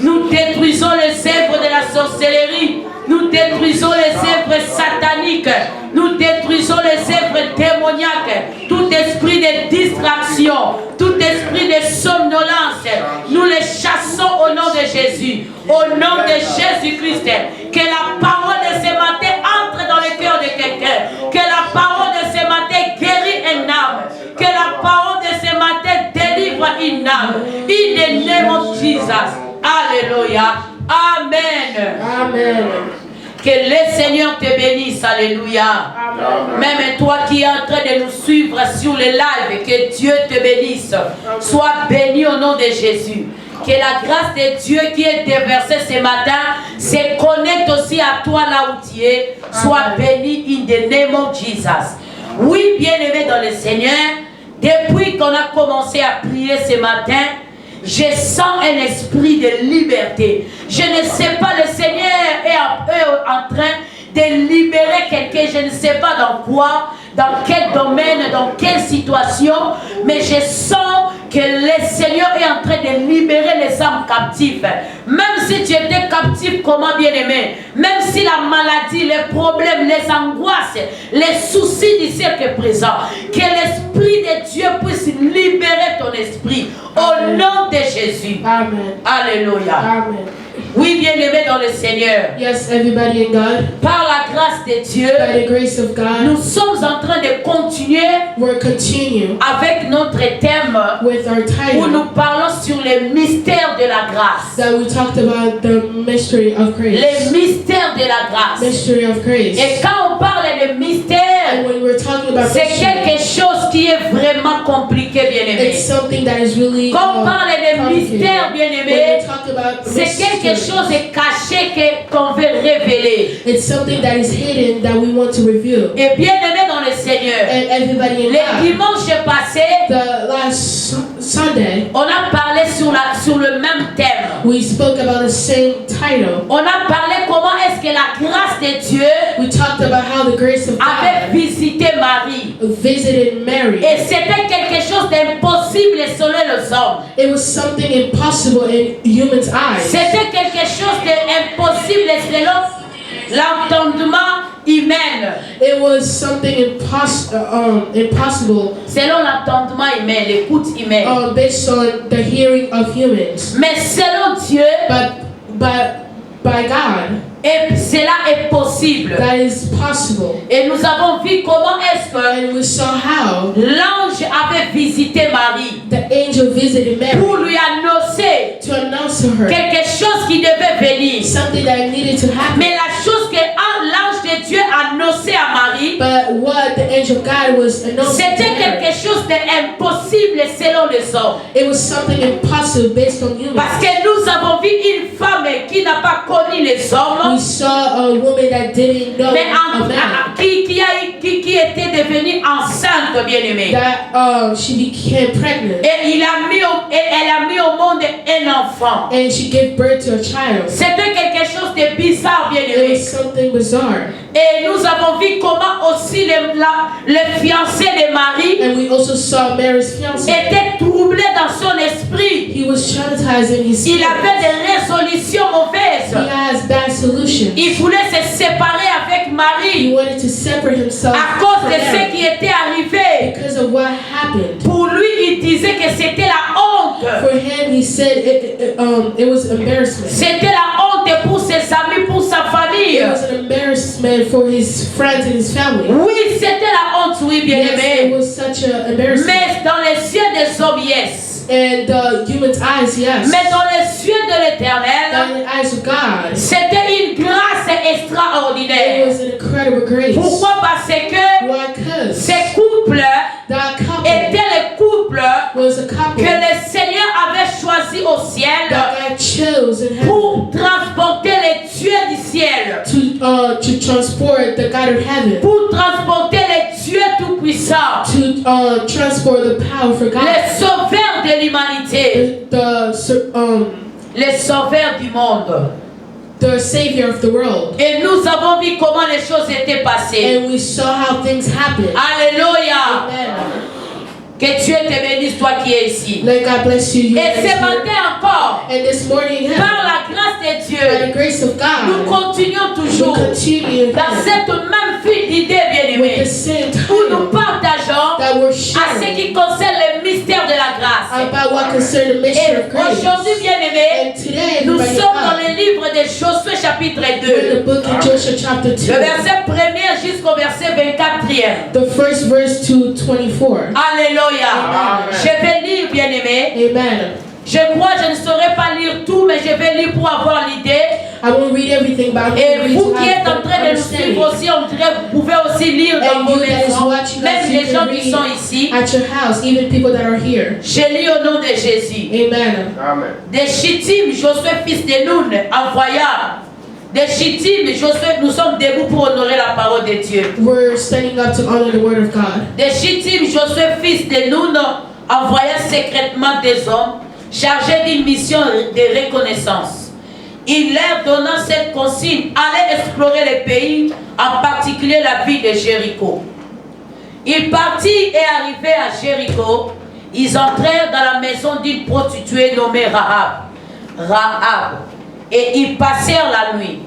Nous détruisons les œuvres de la sorcellerie. Nous détruisons les œuvres sataniques. Nous détruisons les œuvres démoniaques. Tout esprit de distraction, tout esprit de somnolence, nous les chassons au nom de Jésus. Au nom de Jésus-Christ, que la parole de ce matin entre dans le cœur de quelqu'un. Que la parole de ce matin guérit une âme. Que la parole de ce matin délivre une âme. In the name of Jesus. Alléluia. Amen. Amen. Que le Seigneur te bénisse. Alléluia. Amen. Même toi qui es en train de nous suivre sur le live, que Dieu te bénisse. Sois béni au nom de Jésus. Que la grâce de Dieu qui est déversée ce matin se connecte aussi à toi là où tu es. Sois béni in the name of Jesus. Oui, bien-aimé dans le Seigneur, depuis qu'on a commencé à prier ce matin, je sens un esprit de liberté. Je ne sais pas, le Seigneur est en train de libérer quelqu'un, je ne sais pas dans quoi, dans quel domaine, dans quelle situation, mais je sens que le Seigneur est en train de libérer les âmes captives. Même si tu étais captif, comment bien aimé, même si la maladie, les problèmes, les angoisses, les soucis du siècle présent, que l'Esprit de Dieu puisse libérer ton esprit. Au nom de Jésus. Amen. Alléluia. Amen. Oui, bien-aimés dans le Seigneur. Yes, everybody in God. Par la grâce de Dieu, by the grace of God, nous sommes en train de continuer avec notre thème with our title, où nous parlons sur les mystères de la grâce. That we talked about the mystery of grace. Les mystères de la grâce. Mystery of grace. Et quand on parle de mystères, c'est quelque chose qui est vraiment compliqué, bien-aimé. Really, quand on parle de mystères, bien-aimé, c'est quelque chose de caché qu'on veut révéler. It's something that is hidden that we want to reveal. Et bien-aimé dans le Seigneur, le dimanche passé, the last Sunday, on a parlé sur le même thème. We spoke about the same title. On a parlé comment est-ce que la grâce de Dieu we talked about how the grace of God avait visité Marie. Visited Mary. Et c'était quelque chose d'impossible selon les hommes. It was something impossible in humans' eyes. C'était quelque chose d'impossible selon l'entendement humain. It was something impossible. Selon l'entendement humain, l'écoute humaine. Based on the hearing of humans. Mais selon Dieu, by God, et cela est possible. That is possible. Et nous avons vu comment est-ce que l'ange avait visité Marie. The angel visited Mary pour lui annoncer to announce to her quelque chose qui devait venir. Something that needed to happen. Mais la chose que l'ange de Dieu annonçait à Marie, but what the angel of God was announcing, c'était quelque chose d'impossible selon les hommes. It was something impossible based on humans. Parce que nous avons vu une femme qui n'a pas connu les hommes. We saw a woman that didn't know a man. Qui était devenue enceinte, bien-aimée. That she became pregnant. Et elle a mis au monde un enfant. And she gave birth to a child. C'était quelque chose de bizarre, bien-aimé. It was something bizarre. Et nous avons vu comment aussi le fiancé de Marie and we also saw Mary's fiancé était troublé dans son esprit. He was traumatized in his spirit. Il avait des résolutions mauvaises. He has bad solutions. Il voulait se séparer avec Marie. He wanted to separate himself à cause de ce qui était arrivé. Because of what happened. Pour lui, il disait que c'était la honte. For him, he said it was embarrassment. C'était la honte pour ses amis, pour sa famille. It was an embarrassment for his friends and his family. Oui, c'était la honte, oui, bien aimé. Yes, it was such an embarrassment. Mais dans les yeux des hommes, yes. And the human's eyes, yes. Mais dans les yeux de l'Éternel, in the eyes of God, c'était une grâce extraordinaire. It was an incredible grace. Pourquoi? Parce que ces couples étaient les couples que le Seigneur avait choisi au ciel pour transporter les dieux du ciel. To transport the God of heaven. Pour transporter les dieux tout-puissants. To transport the powerful God. Les sauveurs de l'humanité. Les sauveurs du monde. The Savior of the world. Et nous avons vu comment les choses étaient passées. And we saw how things happened. Alléluia. Amen. Que Dieu te bénisse, toi qui es ici. Let God bless you. Et ce matin encore, and this morning, par la grâce de Dieu, by the grace of God, nous continuons toujours dans cette même file d'idées, bien-aimées, où nous partageons that we're à ce sharing qui concerne le mystère de la grâce. about what concerns the Et mystery of grace. aujourd'hui, bien-aimés, And today, nous everybody, sommes dans le livre de Josué chapitre we're in 2. the book of Joshua chapter 2, Le verset 1er jusqu'au verset 24e. the first verse to 24. Alléluia. Amen. Je vais lire, bien-aimés. Amen. Je crois que je ne saurais pas lire tout, mais je vais lire pour avoir l'idée. I won't read everything, but I'm going to Et read vous to qui êtes en have train de nous understanding. suivre aussi, on dirait que vous pouvez aussi lire dans And vos you that is maisons, watching us, même you les can gens qui sont read ici. at your house, even people that are here. Je lis au nom de Jésus. Amen. Amen. De Chittim, Josué fils de Nun, envoya. De Chittim, Josué, nous sommes debout pour honorer la parole de Dieu. We're standing up to honor the word of God. De Chittim, Josué fils de Nun, envoya secrètement des hommes chargés d'une mission de reconnaissance. Il leur donna cette consigne: allez explorer le pays, en particulier la ville de Jéricho. Ils partirent et arrivés à Jéricho, ils entrèrent dans la maison d'une prostituée nommée Rahab, et ils passèrent la nuit.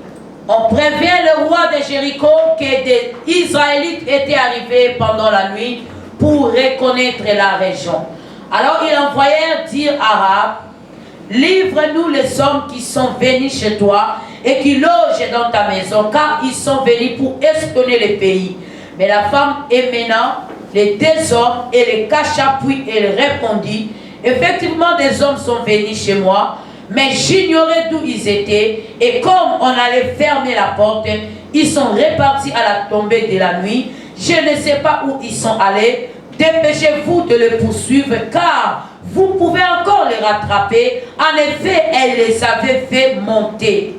On prévient le roi de Jéricho que des Israélites étaient arrivés pendant la nuit pour reconnaître la région. Alors ils envoyèrent dire à Rahab: livre-nous les hommes qui sont venus chez toi et qui logent dans ta maison, car ils sont venus pour espionner le pays. Mais la femme émena les deux hommes et les cacha, puis elle répondit: effectivement, des hommes sont venus chez moi, mais j'ignorais d'où ils étaient, et comme on allait fermer la porte, ils sont repartis à la tombée de la nuit. Je ne sais pas où ils sont allés. Dépêchez-vous de les poursuivre, car vous pouvez encore les rattraper. En effet, elle les avait fait monter.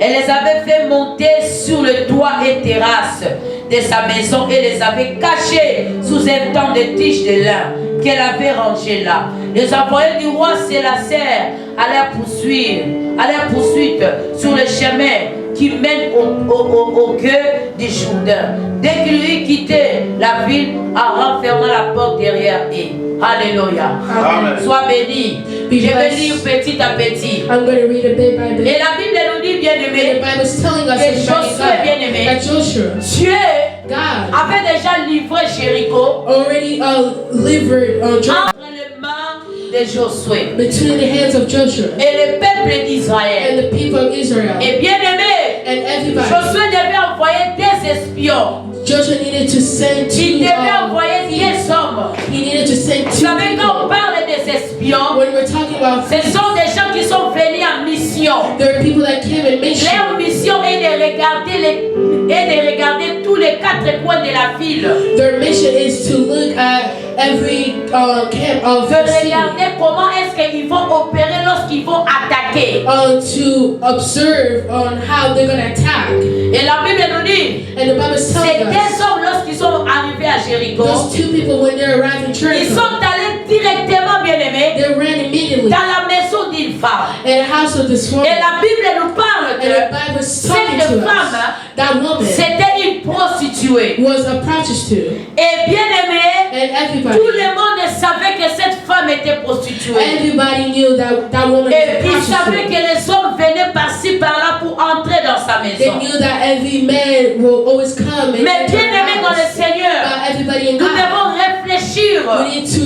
Elle les avait fait monter sur le toit et terrasse de sa maison et les avait cachés sous un temps de tiges de lin qu'elle avait rangé là. Les envoyés du roi s'élancèrent à la poursuite sur le chemin qui mène au cœur du Jourdain. Dès qu'il eut quitté la ville, en fermant la porte derrière eux. Alléluia. Amen. Sois béni. Je vais lire petit à petit. I'm going to read it bit by bit. Et la Bible nous dit, bien The aimé, Bible is telling us que in Josué, bien aimé, that Joshua, Dieu God, avait déjà livré Jéricho already delivered entre les mains de Josué between the hands of Joshua et le peuple d'Israël. and the people of Israel. Et bien aimé, And everybody, Josué devait envoyer des espions. Joshua needed to send Il two, devait envoyer des hommes. he needed to send Vous two savez, quand on people. parle des espions, When we're talking about, ce sont des gens qui sont venus en mission. there are people that came in Leur mission. mission est de regarder tous les quatre coins de la ville. Their mission is to look at every camp of De the city, regarder comment est-ce qu'ils vont opérer lorsqu'ils vont attaquer. to observe on how they're going to attack. Et la Bible nous dit, And the Bible is ces telling us, deux hommes lorsqu'ils sont arrivés à Jéricho, those two people, when they arrived in ils Jericho, sont allés directement, bien aimés, they ran immediately dans la maison d'une femme. in the house of this woman. Et la Bible nous parle And the que Bible is talking cette to us. femme, That woman c'était une prostituée. was a prostitute. Et bien aimé, And everybody, tout le monde savait que cette femme était prostituée. everybody knew that woman was Et a ils savaient prostitute. que les hommes venaient par-ci par-là pour entrer dans sa They maison. knew that every man will always come and Mais enter bien her aimé dans le house. Seigneur, But everybody in nous God, devons réfléchir. we need to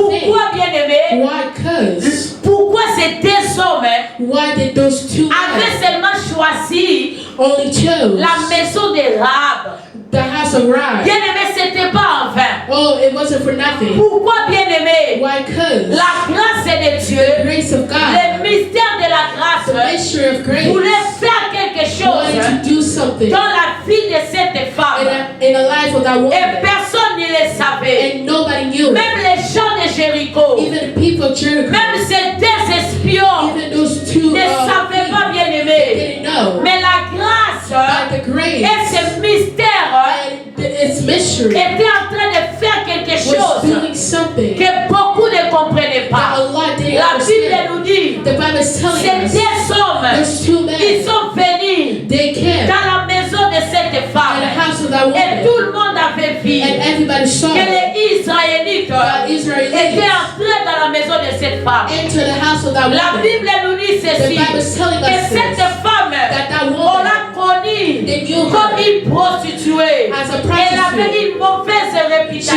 think. Pourquoi, bien aimé, Why? Cause pourquoi ces deux hommes why did those two avaient men seulement choisi only chose la maison de Rahab? the house of Rahab? Bien aimé, c'était pas en vain. Oh, it wasn't for nothing. Pourquoi, bien aimé, Why? Cause la grâce de the Dieu, grace of God, le mystère de la the grâce, mystery of grace, voulait faire quelque wanted chose to do something dans la vie de cette femme. in the life of that Et woman, personne ne le savait. and nobody knew it. Même les gens de Jéricho, Even the people of Jericho, même ces deux espions even those two ne savaient pas, bien aimé. didn't know. Mais la grâce By the grace et ce mystère and its mystery était en train de faire quelque was chose doing something que beaucoup ne comprenaient that pas. a lot didn't La Bible understand. nous dit, The Bible is ces telling us deux hommes, those two ils men, sont venus they came dans la maison de cette in femme. the house of that Et woman, tout le monde avait vu and everybody saw que les Israélites that étaient Israelites entrés dans la maison de cette femme. enter the house of that La woman. Bible nous dit The ceci, Bible is telling que us cette this, femme, that on woman, l'a connue they knew comme her une prostituée. as a Elle avait prostitute. une mauvaise She réputation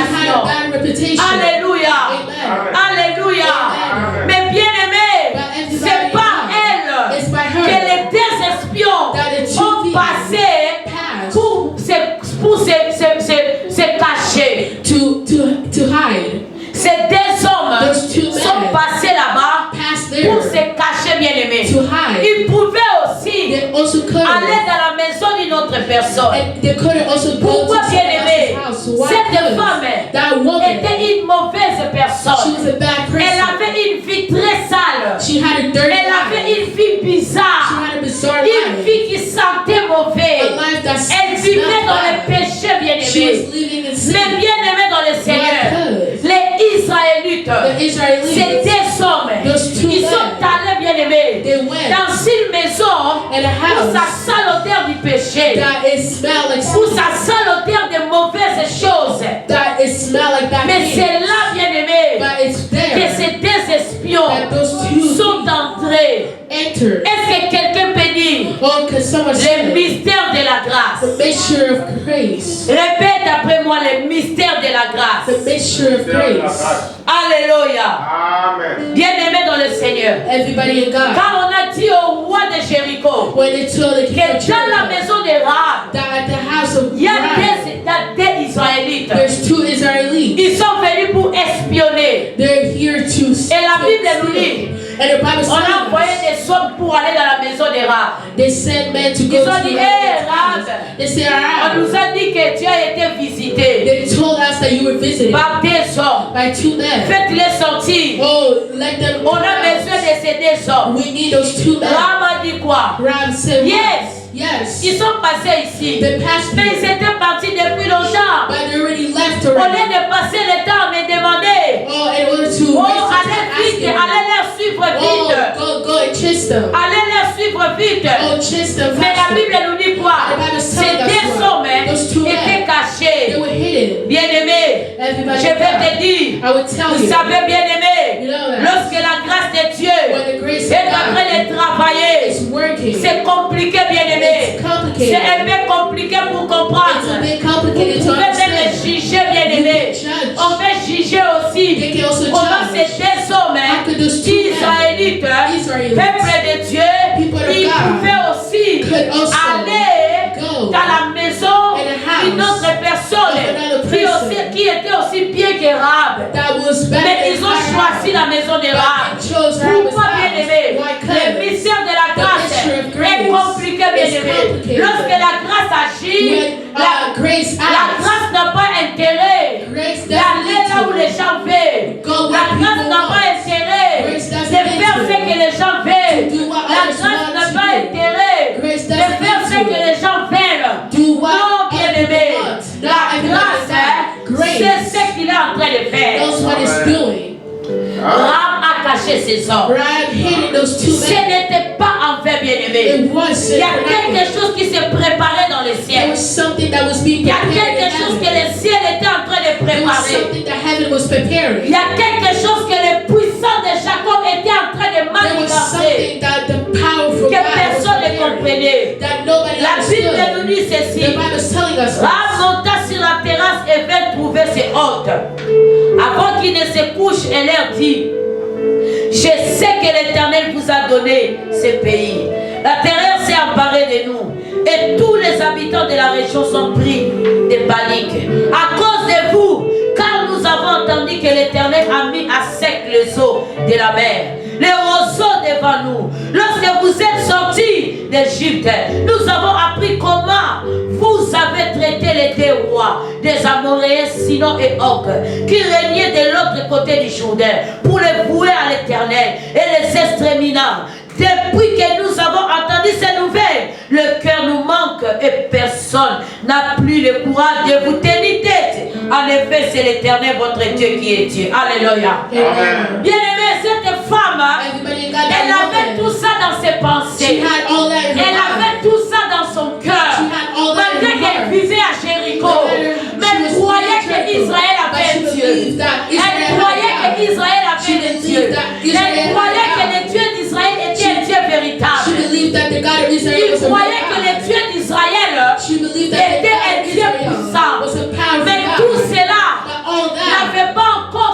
Alléluia. Amen. Alléluia. Amen. Mais bien aimé, But c'est par elle it's by que her les deux espions that the two ont thieves passé passed pour se cacher. to hide. Ces deux hommes Those two men sont passés là-bas passed pour se there cacher, bien aimé. to hide. Ils pouvaient aussi They also could aller have, dans la maison d'une autre personne. and they could have also go Pourquoi, to bien someone aimé, else's house. Why? cette Because femme that woman, était une mauvaise she personne. was a bad Elle person. avait une vie très sale. She had a dirty Elle avait life. une vie She bizarre. had a bizarre Une life. vie qui sentait mauvais. A life that Elle vivait smelled dans le bad. péché, bien She aimé. was living in sin. Mais bien aimé dans le Seigneur. Because Les Israélites, the ces Israelites, deux hommes, those two ils sont men, allés, bien aimés, they went dans une maison in a où ça house sent l'odeur du péché, that it smelled like où sin, ça sent l'odeur de mauvaises choses. that it smelled like bad Mais things. c'est là, bien aimé, But it's que there ces deux espions that those two sont entrés. entered. Est-ce que quelqu'un peut dire Oh, because someone le said mystère de la grâce? the mixture of grace. Répète après moi le mystère de la grâce. The mixture of grace. Alléluia. Amen. Bien-aimé dans le Seigneur. Everybody in God. Quand on a dit au roi de Jéricho When they told the king of que dans la Jericho maison de Rahab, that at the house of il y a Rahab, des Israélites. there's two Israelites. Ils sont venus pour espionner. They're here to Et la Bible nous dit, and the Bible on a envoyé says des hommes pour aller dans la maison de Rahab. they sent men to go Ils to ont dit, Rahab's Rahab, house. They said, on Rahab, nous a dit que tu as été visité they told us that you were visited par des hommes. by two men. Faites-les sortir. Oh, let them On a besoin de ces deux hommes. We need those two men. Rahab a dit quoi? Rahab said, Yes. yes. Ils sont passés ici. They passed Mais ils me, étaient partis depuis longtemps. but they already left Au lieu already. de passer le temps à me demander, Oh, in order to oh, waste their allez time vite, asking allez them. les suivre Oh, vite. go and chase them. Allez les suivre vite. Oh, chase them Mais la faster. Bible nous dit quoi? The Bible is Ces telling us deux what? hommes Those two étaient men, cachés. they were hidden. Bien-aimé, Everybody je vais te died. dire, I would tell vous you, savez, bien-aimé, you know that lorsque la grâce de Dieu when the grace est of en train God de travailler, is working, c'est compliqué, bien-aimé. it's C'est complicated. un peu compliqué pour It's comprendre. a bit Vous complicated to pouvez même understand. juger, bien-aimé. Judge. On va juger aussi They can also comment ces judge. deux hommes, After those two men, Israélites, Israelites, peuple de Dieu, people of ils God, pouvaient aussi could also aller go dans la maison in a house d'une autre personne of another qui était aussi bien que Rahab. that was better Mais than ils ont Rahab. choisi la maison de But Rahab. they chose Rahab's Pourquoi, house. bien-aimé? Why? Le 'Cause mystère de la grâce mystery of grace est compliqué, is bien-aimé. complicated. Lorsque la grâce agit, when grace la acts, grâce n'a pas intérêt grace d'aller là où doesn't les gens veulent. Go La where grâce people n'a pas want. intérêt Grace de doesn't faire ce que les gens veulent. to do what La others grâce want n'a to pas do. intérêt Grace de doesn't faire ce need que to les gens veulent. do what Non, bien-aimé, people want. la Not everybody grâce, does. Grace c'est ce qu'il est en train de faire. knows what it's doing. Rahab a caché ses hommes. Rahab hated those two Ce men. n'était pas en fait, bien-aimé. It was Il y a quelque supernatural. chose qui se préparait dans le There ciel. was something that was being Il y a prepared in quelque chose que heaven. le ciel était en train de There was préparer. something that heaven was Il preparing. y a quelque chose que le puissant de Jacob était en train de There was manigancer. something that the powerful Que God was personne ne preparing. comprenait. That nobody La Bible understood. nous dit ceci. The Bible is telling us this. Rahab monta sur la terrasse et vint trouver ses hôtes. Avant qu'ils ne se couchent, elle leur dit: je sais que l'Éternel vous a donné ce pays. La terreur s'est emparée de nous et tous les habitants de la région sont pris de panique à cause de vous, car nous avons entendu que l'Éternel a mis à sec les eaux de la mer, les roseaux devant nous. Lorsque vous êtes sortis d'Égypte, nous avons appris comment vous avez traité les deux rois des Amoréens, Sinon et Og, qui régnaient de l'autre côté du Jourdain, pour les vouer à l'Éternel et les exterminant. Depuis que nous avons entendu ces nouvelles, le cœur nous manque et personne n'a plus le courage de vous tenir tête. En effet, c'est l'Éternel votre Dieu qui est Dieu. Alléluia. Amen. Bien-aimée, cette femme, Everybody got elle that avait tout woman. ça dans ses She pensées. had all that in her Elle mind. avait tout ça dans son cœur. She had all that in Malgré her qu'elle heart. vivait à Jéricho, mais elle croyait que Israël avait un Dieu. Elle croyait que Israël avait un Dieu. Elle croyait que le Dieu d'Israël était un Dieu She véritable. believed that the God of Israel Il was a croyait que real le God. Dieu d'Israël She believed that the était God un of Dieu Israel puissant. was a powerful Mais God. tout cela But all that n'avait pas encore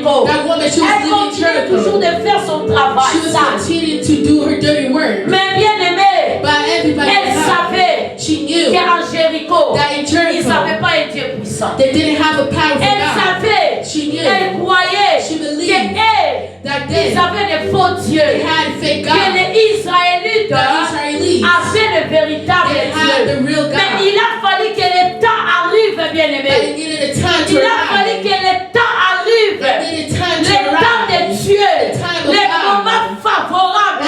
Jéricho. That woman, she was Elle living in continue toujours Jericho. de faire son travail. She was sale. continuing to do her dirty work. Mais bien aimé, But everybody elle else, savait she knew qu'en Jéricho, that in ils Jericho, n'avaient pas un Dieu puissant. they didn't have a powerful Elle God. savait, She knew elle croyait She believed que that ils they avaient des faux dieux. had fake Que God. les Israélites The Israelis, avaient le véritable they had Dieu. the real Mais God. il a fallu que le temps arrive, bien But aimé. it needed a time to Il a fallu arrive. que le temps arrive. It needed time to Le temps de arrive. Dieu. The time of Les God. moments favorables.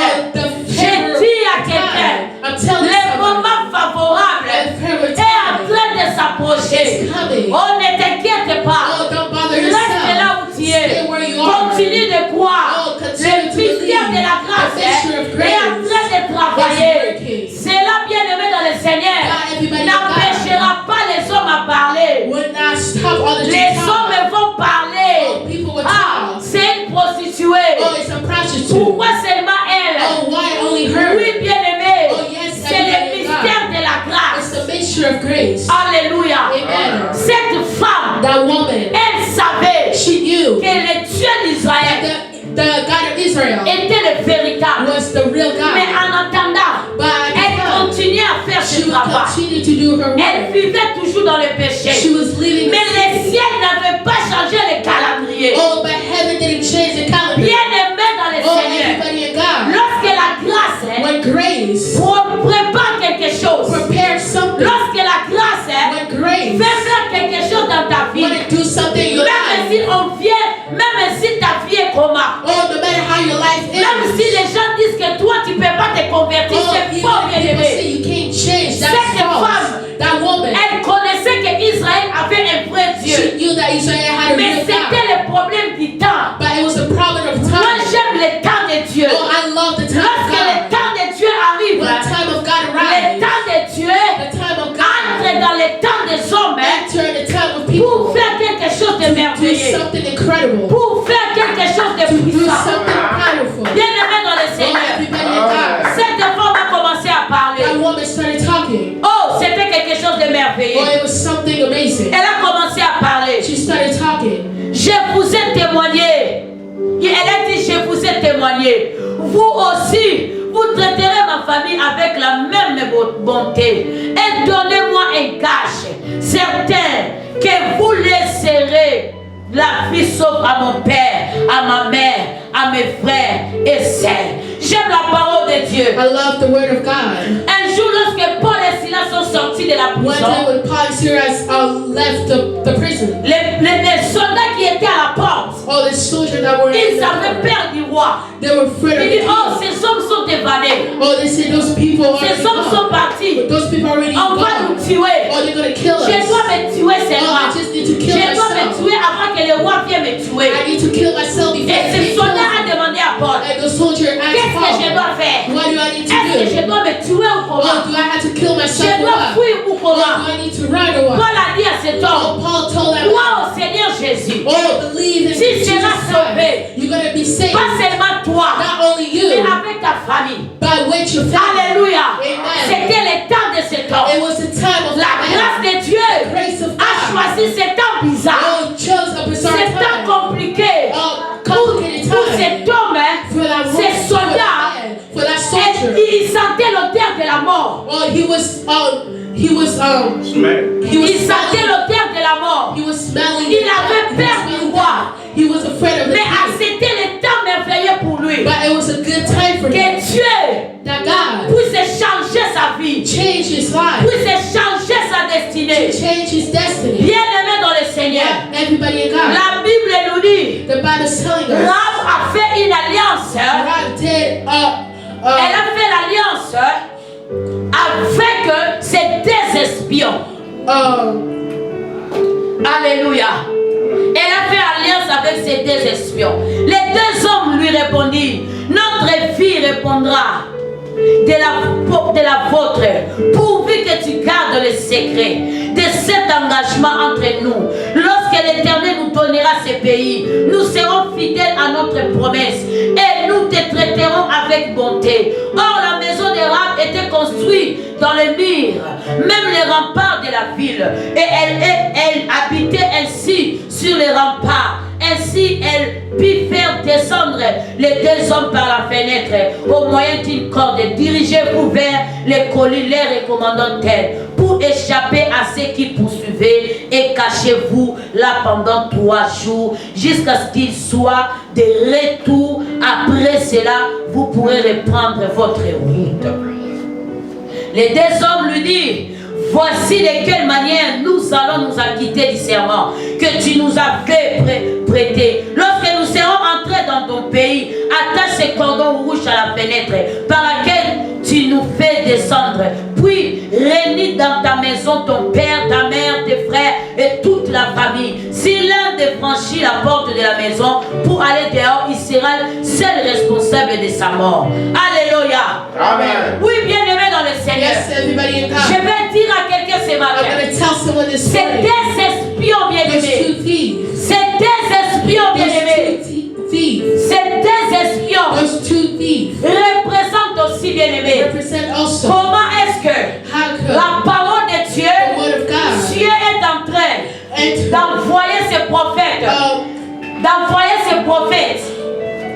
J'ai dit à quelqu'un, I'm telling les you, moments favorables the favorite est en time train de s'approcher. is coming. Oh, ne t'inquiète pas. Oh, don't bother Reste yourself. là où tu es. Stay where you are. Continue de croire. Oh, continue Le to mystère believe. de la grâce The mystery of est grace en train de travailler. is working. Cela, bien aimé dans le Seigneur, God, everybody n'empêchera pas les hommes à parler. Would not stop all the Les time. hommes vont Oh, parler. people would Ah, talk. c'est une prostituée. Oh, it's a prostitute. Pourquoi seulement elle? Oh, why only her? Oui, bien aimé. Oh, yes, C'est le everybody mystère de la It's grâce. the mixture of grace. Alléluia. Amen. Cette femme, That woman, elle savait she knew que le Dieu d'Israël that the God of Israel était le véritable. was the real Mais God. en attendant, But at the elle time, continuait à faire she ce would travail. continue to do her Elle work. vivait toujours dans le She péché. was living. Mais le ciel n'avait pas changé le calendrier. Oh, but heaven didn't change the calendar. Bien aimé dans le Oh, Seigneur. everybody in God. Lorsque la grâce When grace prépare quelque chose, prepares something, lorsque la grâce when grace fait faire quelque chose dans ta vie, want to do something in your même life, si on vient, même si ta vie est comment, oh, no matter how your life même si is, les gens disent que toi tu peux pas te convertir, oh, c'est even faux, if bien people say aimé. you can't change, Cette that's false. femme, That woman, elle connaissait que Israël avait un vrai she Dieu, knew that Israel had a mais real c'était God. le problème du temps. But it was a problem of Moi time. j'aime le temps de Dieu. Oh, I love the time of Lorsque le God. temps de Dieu arrive, When the time of God le arrives, temps de Dieu the time of entre God, dans le temps des hommes enter the time of pour people faire quelque chose de do merveilleux, something incredible, pour faire quelque chose de to do puissant. something powerful. Bien aimé dans le Oh, Seigneur, everybody in God. cette femme a commencé à parler. That woman started talking. Oh, c'était quelque chose de Oh, merveilleux. it was something amazing. Elle a commencé à parler. She started talking. Je vous ai témoigné. Et elle a dit, je vous ai témoigné. Vous aussi, vous traiterez ma famille avec la même bonté. Et donnez-moi un gage, certain que vous laisserez la vie sauve à mon père, à ma mère, à mes frères et sœurs. J'aime la parole de Dieu. I love the word of God. Un jour, lorsque Paul et Silas sont sortis de la One day prison, when Paul and Silas left the prison, les soldats qui étaient à la porte, all the soldiers that were in ils avaient the peur du roi. they were afraid of Il the dit, oh, king. ces hommes sont évadés. Oh, they said those people are Ces hommes sont partis. Those people are already On va nous gone. tuer. Oh, they're gonna kill us. Je dois me tuer Oh, seulement. I just need to kill Je dois me myself. tuer avant que le roi vienne me tuer. I need to kill myself before Et they ce kill soldat a me. demandé à Paul, And the soldier asked qu'est-ce que je Paul, dois faire? what do I need to Est-ce que je do? dois me tuer ou Oh, comment? do I have to kill myself Je or dois what? fuir ou Oh, comment? do I need to run or what? Paul a dit à cet Oh, homme, Paul told that crois au Seigneur Jésus. oh, believe in Tu Jesus seras Christ. sauvé. You're gonna be saved. Pas seulement toi, Not only mais you, avec ta famille. but with your family. Alléluia. Amen. C'était le temps de cet homme. It was the time of La grâce de Dieu grace of a God. choisi ce temps bizarre, Oh, chose a bizarre ce temps time. compliqué Oh, pour complicated cet time. homme, For that ces woman, soldats. for that Et soldier. il sentait l'odeur de la mort. Oh, he was Il sentait l'odeur de la mort. he was smelling. Il avait peur du roi. He was afraid of the Mais king. c'était le temps merveilleux pour lui. But it was a good time for him. Que Dieu That God puisse changer sa vie, changed his life, puisse changer sa destinée. change his destiny. Bien-aimé dans le Seigneur, Everybody in God. la Bible nous dit, The Bible is telling us. Rahab a fait une alliance. God did. Elle a fait l'alliance avec ces deux espions. Alléluia. Elle a fait alliance avec ces deux espions. Les deux hommes lui répondirent, notre fille répondra de la vôtre, pourvu que tu gardes le secret de cet engagement entre nous. Lorsque l'Éternel nous donnera ce pays, nous serons fidèles à notre promesse et nous te traiterons avec bonté. Or, la maison de Rahab était construite dans les murs, même les remparts de la ville, et elle habitait ainsi sur les remparts. Ainsi, elle put faire descendre les deux hommes par la fenêtre au moyen d'une corde. Dirigez-vous vers les collines, les recommandant-elle, pour échapper à ceux qui poursuivaient, et cachez-vous là pendant 3 jours jusqu'à ce qu'il soit de retour. Après cela, vous pourrez reprendre votre route. Les deux hommes lui disent: voici de quelle manière nous allons nous acquitter du serment que tu nous as fait prêter. Lorsque nous serons entrés dans ton pays, attache ce cordon rouge à la fenêtre par laquelle tu nous fais descendre. Puis réunis dans ta maison ton père, ta mère, tes frères et toute la famille. Si l'un des franchit la porte de la maison pour aller dehors, il sera seul responsable de sa mort. Alléluia. Amen. Oui, bien-aimé dans le Seigneur. Yes, everybody in God. Je vais dire à quelqu'un ce I'm matin. going to tell someone this C'est morning. des espions There's bien-aimés. 2 thieves. C'est des espions bien-aimés. There's 2 thieves. C'est des espions. There's 2 thieves. Représentent aussi bien-aimés. Represent also. Comment est-ce que How could la parole de Dieu, the word of God Dieu est en train enter d'envoyer ses prophètes,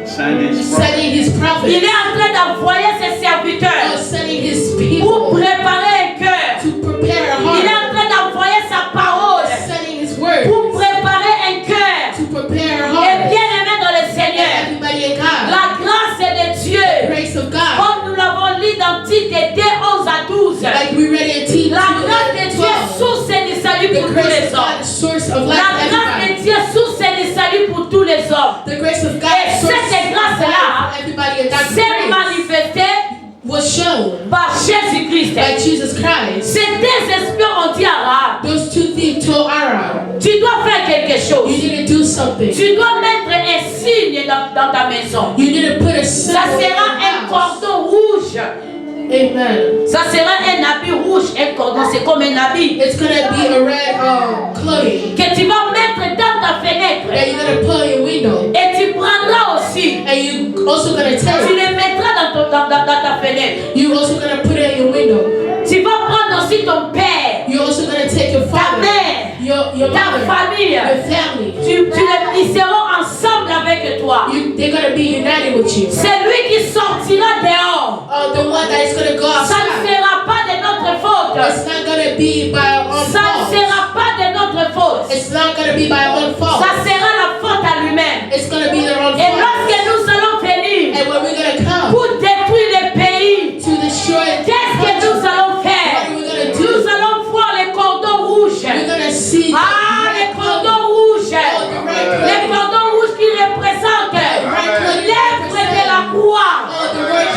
sending his il prophets, est en train d'envoyer ses serviteurs sending his pour people préparer un cœur. to prepare a Il est heart, en train d'envoyer sa parole sending his word pour préparer un cœur. to prepare a Et heart. bien aimé dans le Seigneur, Everybody in God, la grâce de Dieu, grace of God, comme nous l'avons lu dans Tite 2, 11 à 12, like we read in T2 la grâce de Dieu est 12. source du salut The pour tous grace les of God hommes. is source of life La to grâce everybody. de Dieu est source du salut pour tous les hommes. The grace of God Et is source cette of grâce-là life for everybody. And that s'est grace manifestée was shown par Jésus-Christ. by Jesus Christ. Ces deux espions ont dit à Rahab, Those 2 thieves told Aaron, tu dois faire quelque you chose. need to do something. Tu dois mettre un signe dans ta maison. You need to put a Ça symbol in sera your un house. cordon rouge. Amen. Ça sera un habit rouge, un cordon, c'est comme un habit It's gonna be a red clothing que tu vas mettre dans ta fenêtre. that you're gonna put on your window, Et tu prendras aussi, and you also gonna tu take. le mettras dans ta fenêtre. You also gonna put it in your window. Tu vas prendre aussi ton père, You also gonna take your ta father, mère, your ta mother, famille. your family. Ils seront ensemble avec toi. They're gonna be united with you. C'est lui qui sortira dehors. The one that is gonna go Ça ne outside. sera pas de notre faute. It's not gonna be by our own Ça ne fault. sera pas de notre faute. It's not gonna be by our own fault. Ça sera la faute à lui-même. It's gonna be their own Et fault. lorsque nous allons venir And when we're gonna come pour détruire le pays, to destroy the qu'est-ce que nous country, allons what faire? are we gonna do? Nous allons voir les cordons rouges. We're gonna see Ah, les cordons rouges. Les cordons rouges qui représentent l'œuvre de la croix.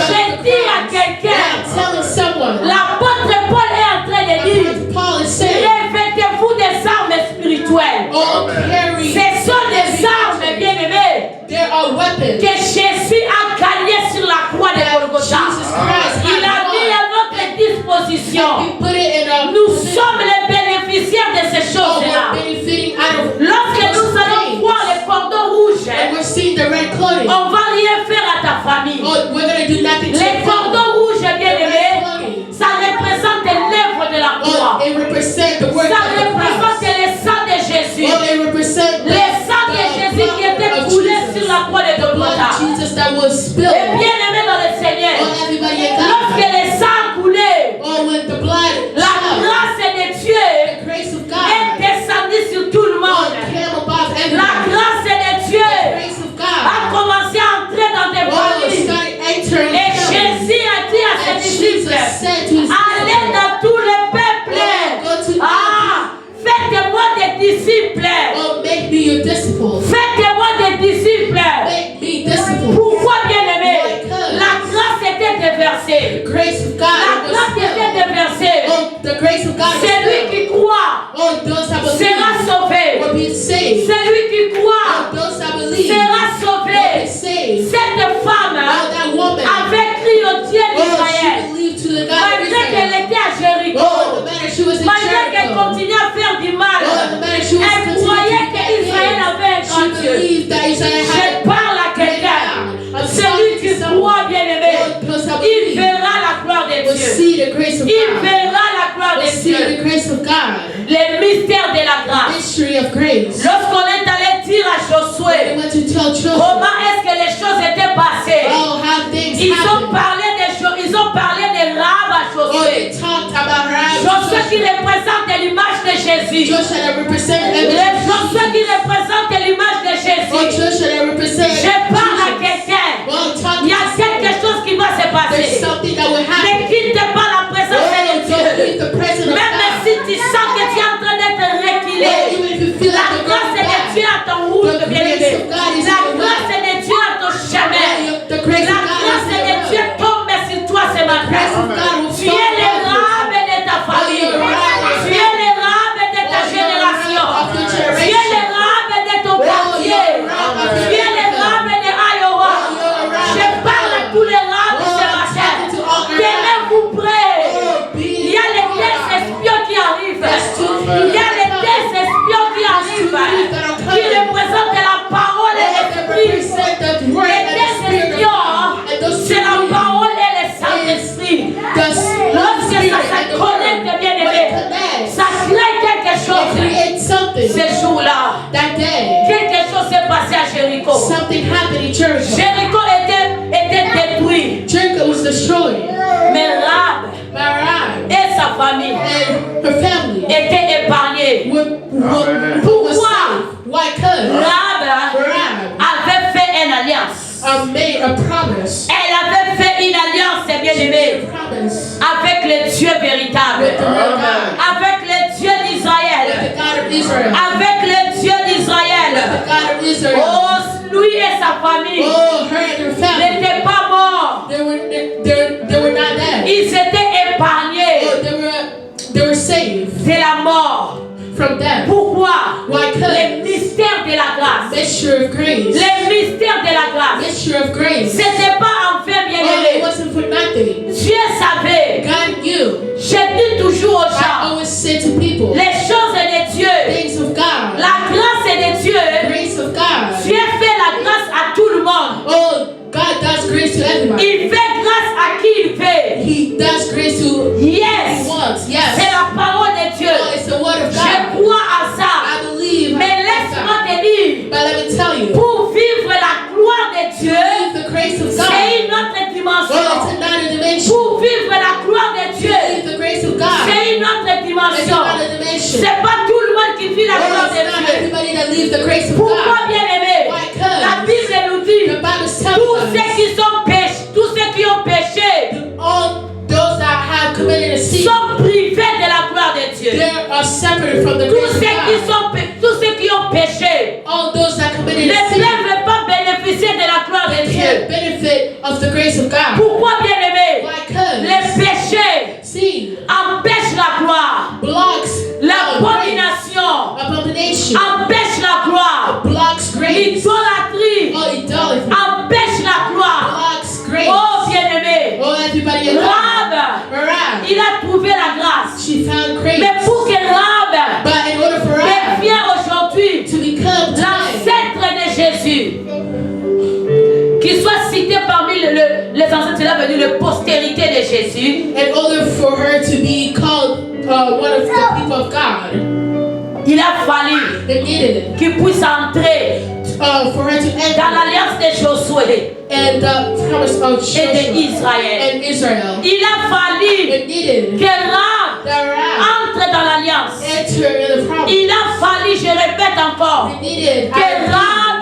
Je dis à quelqu'un, telling someone. l'apôtre Paul est en train de dire, Paul is saying, revêtez-vous des armes spirituelles. all carry. Ce sont des armes, bien-aimés, There are weapons. que Jésus a gagné sur la croix de Golgotha. Jesus Christ Il a mis à notre disposition. He put it in a. Nous sommes les bénéficiaires de ces choses-là. We're benefiting out of. Lorsque nous allons voir les cordons rouges, And we're seeing the red clothing. on va rien faire à ta famille. Oh, we're gonna do nothing to Les your family. cordons rouges, The red bien-aimés, clothing. ça représente l'œuvre de la croix. Oh, it represents the work Ça of the représente cross. le sang de Jésus. Oh, it represents Le sang de Jésus qui était coulé sur la croix de the blood Golgotha. of Jesus that was Et spilled. bien-aimé dans le Seigneur, Oh, everybody in lorsque God. le sang a coulé, Oh, when the blood la showed, grâce de Dieu the grace of est God descendue sur tout le oh, monde. came above La everybody. grâce de The Dieu grace of a God. commencé à entrer dans tes Oh, it familles. started entering. Et Jésus a dit à ses And disciples, Jesus said to his allez disciples, dans tous les peuples. oh, go to Ah, faites-moi des disciples. oh, make me your disciple. Faites-moi des disciples. Make me disciple. Pourquoi, bien-aimé? Because La grâce était déversée. the grace of La God was grâce était spilled. déversée. Oh, the grace of God was Celui spilled. qui croit Oh, those that sera believe sauvé. will be saved. Celui qui Oh, croit those that believe sera will be sauvé. saved. Cette femme Oh, that woman. avait crié au Dieu Oh, d'Israël. she believed to the God of Malgré qu'elle Israel. était à Jéricho. Oh, the matter she was in Malgré qu'elle Jericho. continuait à faire du mal. Oh, the matter she was Elle croyait qu'Israël avait un She grand Dieu. believed that Israel Je had parle à quelqu'un. Celui qui croit, bien-aimé, il verra la gloire de will Dieu. see the grace of Il God. verra la gloire Will de see Dieu. the grace of God. Les mystères de la grâce. Mystery of grace. Lorsqu'on est allé dire à Josué, tell children. Comment est-ce que les choses étaient passées? Oh, how things Ils ont happen. parlé des choses, ils ont parlé des rames à Oh, they chausser. talked about her. Josué qui représente l'image de Jésus. Joshua that represent Les Josué qui représente l'image de Oh, Jésus. Joshua that represent Je parle à quelqu'un. Oh, talk Il y a quelque chose qui va se There's passer. something that will Ne happen. quitte pas la présence Oh, de don't Dieu. leave the presence of Même God. si tu sens que tu es en train d'être Oh, reculé, even if you feel la like you're grâce going de back. Dieu à ton route, The bien-aimé. grace of God is La in your grâce way. de Dieu à ton chemin. The grace La of God grâce is in de your Dieu way. tombe sur toi ce matin. grace of God will Tu es fall les on you. rames de ta famille. Oh, you're right. Tu es les rames de ta Oh, you're génération. right of your Tu es generation. les rames de ton Oh, quartier. you're right of your Tu es les people. rames de Iowa. Oh, you're right. Je parle à tous les rames Oh, ce I'm matin. talking to all our Tenez-vous prêts. Oh, be Il y a les tests espions qui arrivent. There's two Il y a les tests espions qui arrivent. Qui représentent la parole et l'esprit. represent the word Les and the tests spirit of espions, God. And those c'est la two parole et le Saint-Esprit. Lorsque ça se connecte, bien aimé, ça crée quelque chose. create something. Ce jour-là, That day, quelque chose s'est passé à Jéricho. something happened in Jericho. Jéricho était détruit. Jericho was destroyed. Mais Rahab Marai et sa famille and her family étaient épargnés. was Pourquoi? saved. Why? Because Rahab Rahab avait fait une alliance. made a promise. Elle avait fait une alliance, bien aimé, Promise avec le Dieu véritable, with the real God, avec le Dieu with d'Israël, the God of Israel, avec le Dieu the d'Israël. God of Israel. Oh, lui et sa famille Oh, her and her family. n'étaient pas morts. They were not dead. Ils étaient épargnés Oh, they were saved de la mort. from death. Pourquoi? Why? Les mystères de la grâce. Mixture of grace. Les mystères de la grâce. Mixture of grace. Ce n'était pas en fait, bien Oh, it aimé. wasn't for nothing. Dieu savait. God knew. Je dis toujours aux I gens, always say to people, les choses de Dieu, things of God, la grâce de Dieu, grace of God. Dieu fait la grâce à tout le monde. Oh, God does grace to everybody. Il fait grâce à qui il fait. He does grace to who Yes. he wants. C'est Yes. la parole de Dieu. Oh, it's the word of Je God. crois à ça. I believe. Mais I laisse-moi God. te dire, But let me tell you, pour vivre la gloire de Dieu, believe the grace of God. c'est une autre Oh, dimension. it's another dimension. Pour vivre la gloire de Dieu, Believe the grace of God. c'est une autre It's dimension. another dimension. C'est pas tout le monde qui vit la gloire Oh, de it's not Dieu. everybody that leaves the grace of Pourquoi, God. bien aimé? Why? 'Cause La Bible nous dit, the Bible tous tells ceux us qui sont péchés, tous ceux qui ont péché, all those that have committed a sin, sont privés de la gloire de Dieu. they are separated from the Tous grace ceux qui of God. tous ceux qui ont péché All those that committed ne a sin, peuvent pas bénéficier de la gloire de they Dieu. can't benefit of the grace of God. Pourquoi, bien aimé? Why? 'Cause Les péchés sin empêchent la gloire. blocks L'abomination abomination, empêche la gloire. blocks grace. L'idolâtrie Oh, idolatry empêche la gloire. blocks grace. Oh, bien aimé, Oh, everybody in God. Rahab, Rahab, il a trouvé la grâce. she found grace. Mais pour que Rahab But in order for Rahab devienne aujourd'hui to become today, l'ancêtre de Jésus, qu'il soit cité parmi les ancêtres, cela veut dire la postérité de Jésus, in order for her to be called one of the people of God, il a fallu it needed qu'il puisse entrer for her to dans enter l'alliance de Josué and the promise of et Joshua d'Israël. and Israel. Il a fallu It needed que Rahab that Rahab entre dans l'alliance. enter in the promise. Il a fallu, je répète encore, It needed que Rahab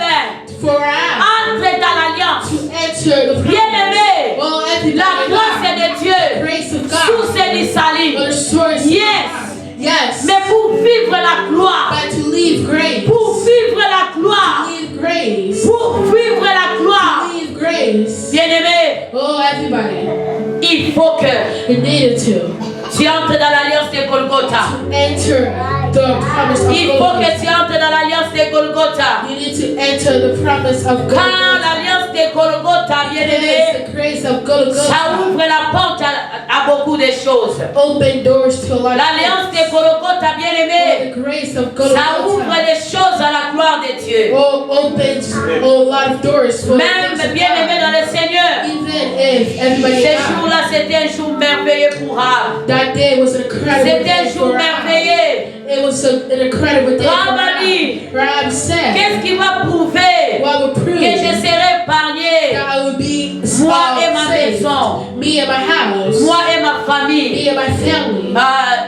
for Rahab entre dans l'alliance. to enter the promise. Bien-aimé, Well, la everybody in grâce God, de Dieu, grace of sous God, ses salis. the source. Yes. Yes. Mais pour vivre la gloire, But to leave grace, pour vivre la gloire, leave grace, pour vivre la gloire, leave grace. bien-aimé, Oh, everybody, il faut que you needed to tu entres dans l'alliance de Golgotha. enter the promise of Il faut God. que tu entres dans l'alliance de Golgotha. You need to enter the promise of Quand God. l'alliance de Golgotha, bien-aimé, The grace of ça Golgotha ouvre la porte à beaucoup de choses. open doors to a lot of L'alliance things. de Golgotha, bien-aimé, The grace of ça ouvre Golgotha les choses à la gloire de Dieu. opens a lot of doors for Même the things of bien-aimé God. dans le Seigneur, Even if everybody ce died, jour-là, c'était un jour merveilleux pour Rahab. that day was an incredible C'était un day jour for Rahab. merveilleux. It was an incredible day for Rahab Rahab. dit, where I'm sad, qu'est-ce qui va prouver what will prove que je serai épargné? that I will be Moi et ma saved. maison, Me and my house, moi et ma famille. me and my family.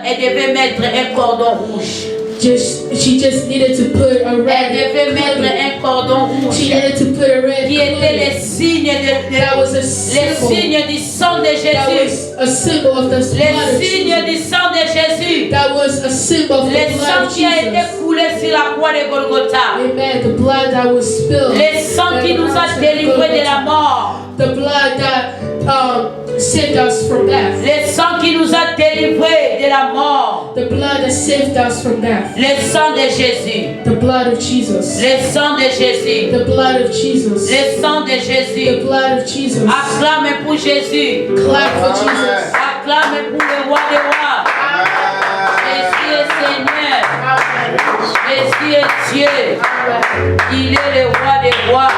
Elle devait mettre un cordon rouge. She just needed to put a Elle red devait mettre clothing. un cordon rouge She needed to put a red qui était les clothing. signes That was a les symbol. signes du sang de That Jésus. was a symbol of the blood Les of signes Jesus. du sang de Jésus. That was a symbol of Le the blood sang of qui a été Jesus. coulé sur la croix de Golgotha. Amen. The blood that was spilled. Le sang qui nous a délivrés de la mort. The blood that saved us from death. Le sang qui nous a délivrés de la mort. The blood that saved us from death. Le sang de Jésus. The blood of Jesus. Le sang de Jésus. The blood of Jesus. Le sang de The Jésus. blood of Jesus. Acclame pour Jésus. Clap for Jesus. Acclame pour le roi des rois. Jésus est Seigneur. Jésus est Dieu. Il est le roi des rois.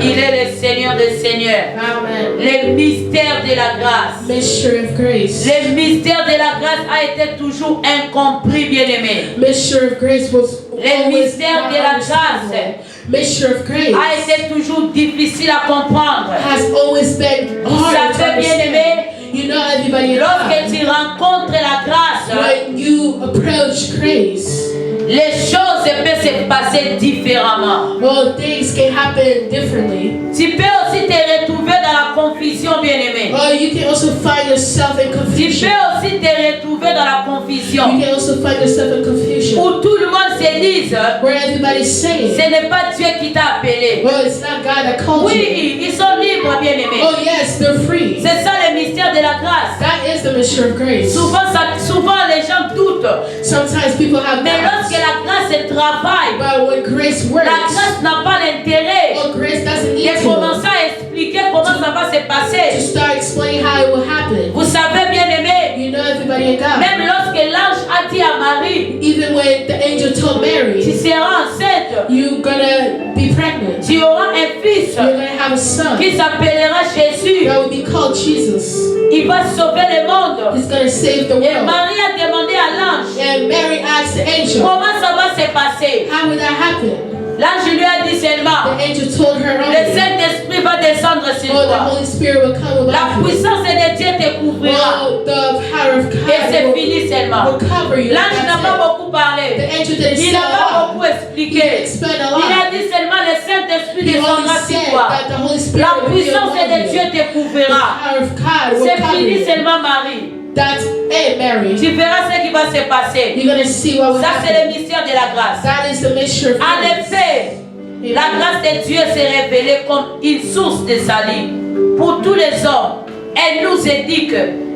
Il est le Seigneur des seigneurs. Amen. Le mystère de la grâce. Mystery of grace. Le mystère de la grâce a été toujours incompris, bien-aimé. Mystery of grace was Le always mystère de la grâce Mystery of grace a été toujours difficile à comprendre. has always been Vous hard to savez, bien-aimé, understand. You know, everybody lorsque knows tu rencontres la grâce, when you approach grace, les choses peuvent se passer différemment. well, things can happen differently. Tu peux aussi te retrouver dans la confusion, bien-aimé. Or you can also find yourself in Tu confusion. peux aussi te retrouver dans la confusion You can also find yourself in confusion. où tout le monde se dise, Where everybody's saying, ce n'est pas Dieu qui t'a appelé. well, it's not God that called you. Oui, ils sont libres, bien-aimés. Oh, yes, they're free. C'est ça le mystère de la grâce. That is the mystery of grace. Souvent les gens doutent. Sometimes people have Mais doubts. lorsque la grâce travaille, But when grace works, la grâce n'a pas l'intérêt well, grace doesn't need de to commencer à expliquer comment ça va se to passer. start explaining how it will happen. Vous savez, bien aimé, You know everybody in God. même lorsque l'ange a dit à Marie, Even when the angel told tu Mary, seras enceinte, you're gonna be pregnant. tu auras un fils You're gonna have a son qui s'appellera Jésus. that will be called Jesus. Il va sauver le monde. He's gonna save the Et world. Marie a demandé à l'ange, And Mary asked the angel, comment ça va se passer? how would that happen? L'ange lui a dit The seulement, angel told her le only, Saint-Esprit va descendre sur oh, the toi. Holy Spirit will come La about you. puissance de Dieu te couvrira. Oh, the power of Et God c'est will, fini seulement. will cover you. L'ange n'a pas That's beaucoup it. parlé. The angel didn't Il say n'a a pas lot. beaucoup He expliqué. didn't explain a Il a lot. dit seulement le Saint-Esprit He only descendra sur said toi. that the Holy Spirit La will be puissance upon de you. Dieu te The couvrira. power of God will C'est cover fini you. seulement, Marie. That's it, Mary. Tu verras ce qui va se passer. You're gonna see what will Ça, c'est happen. le mystère de la grâce. That is the mystery of En grace. effet, la grâce de Dieu s'est révélée comme une source de salut pour tous les hommes. Elle nous éduque,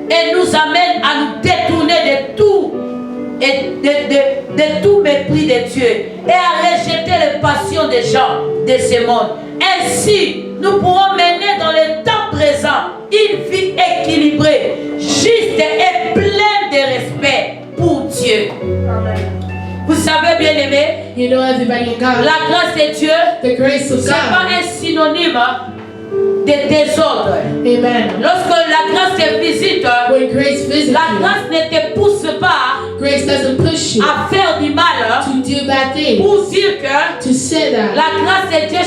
elle nous amène à nous détourner de tout et de tout mépris de Dieu et à rejeter les passions des gens de ce monde. Ainsi, nous pourrons mener dans le temps présent une vie équilibrée, juste et pleine de respect pour Dieu. Vous savez, bien aimé, You know everybody in God. la grâce de Dieu, The grace of ce n'est pas God. un synonyme de désordre. Amen. Lorsque la grâce te visite, When grace visits la you, grâce ne te pousse pas grace doesn't push you à faire du mal to do bad things. pour dire que To say that la grâce de Dieu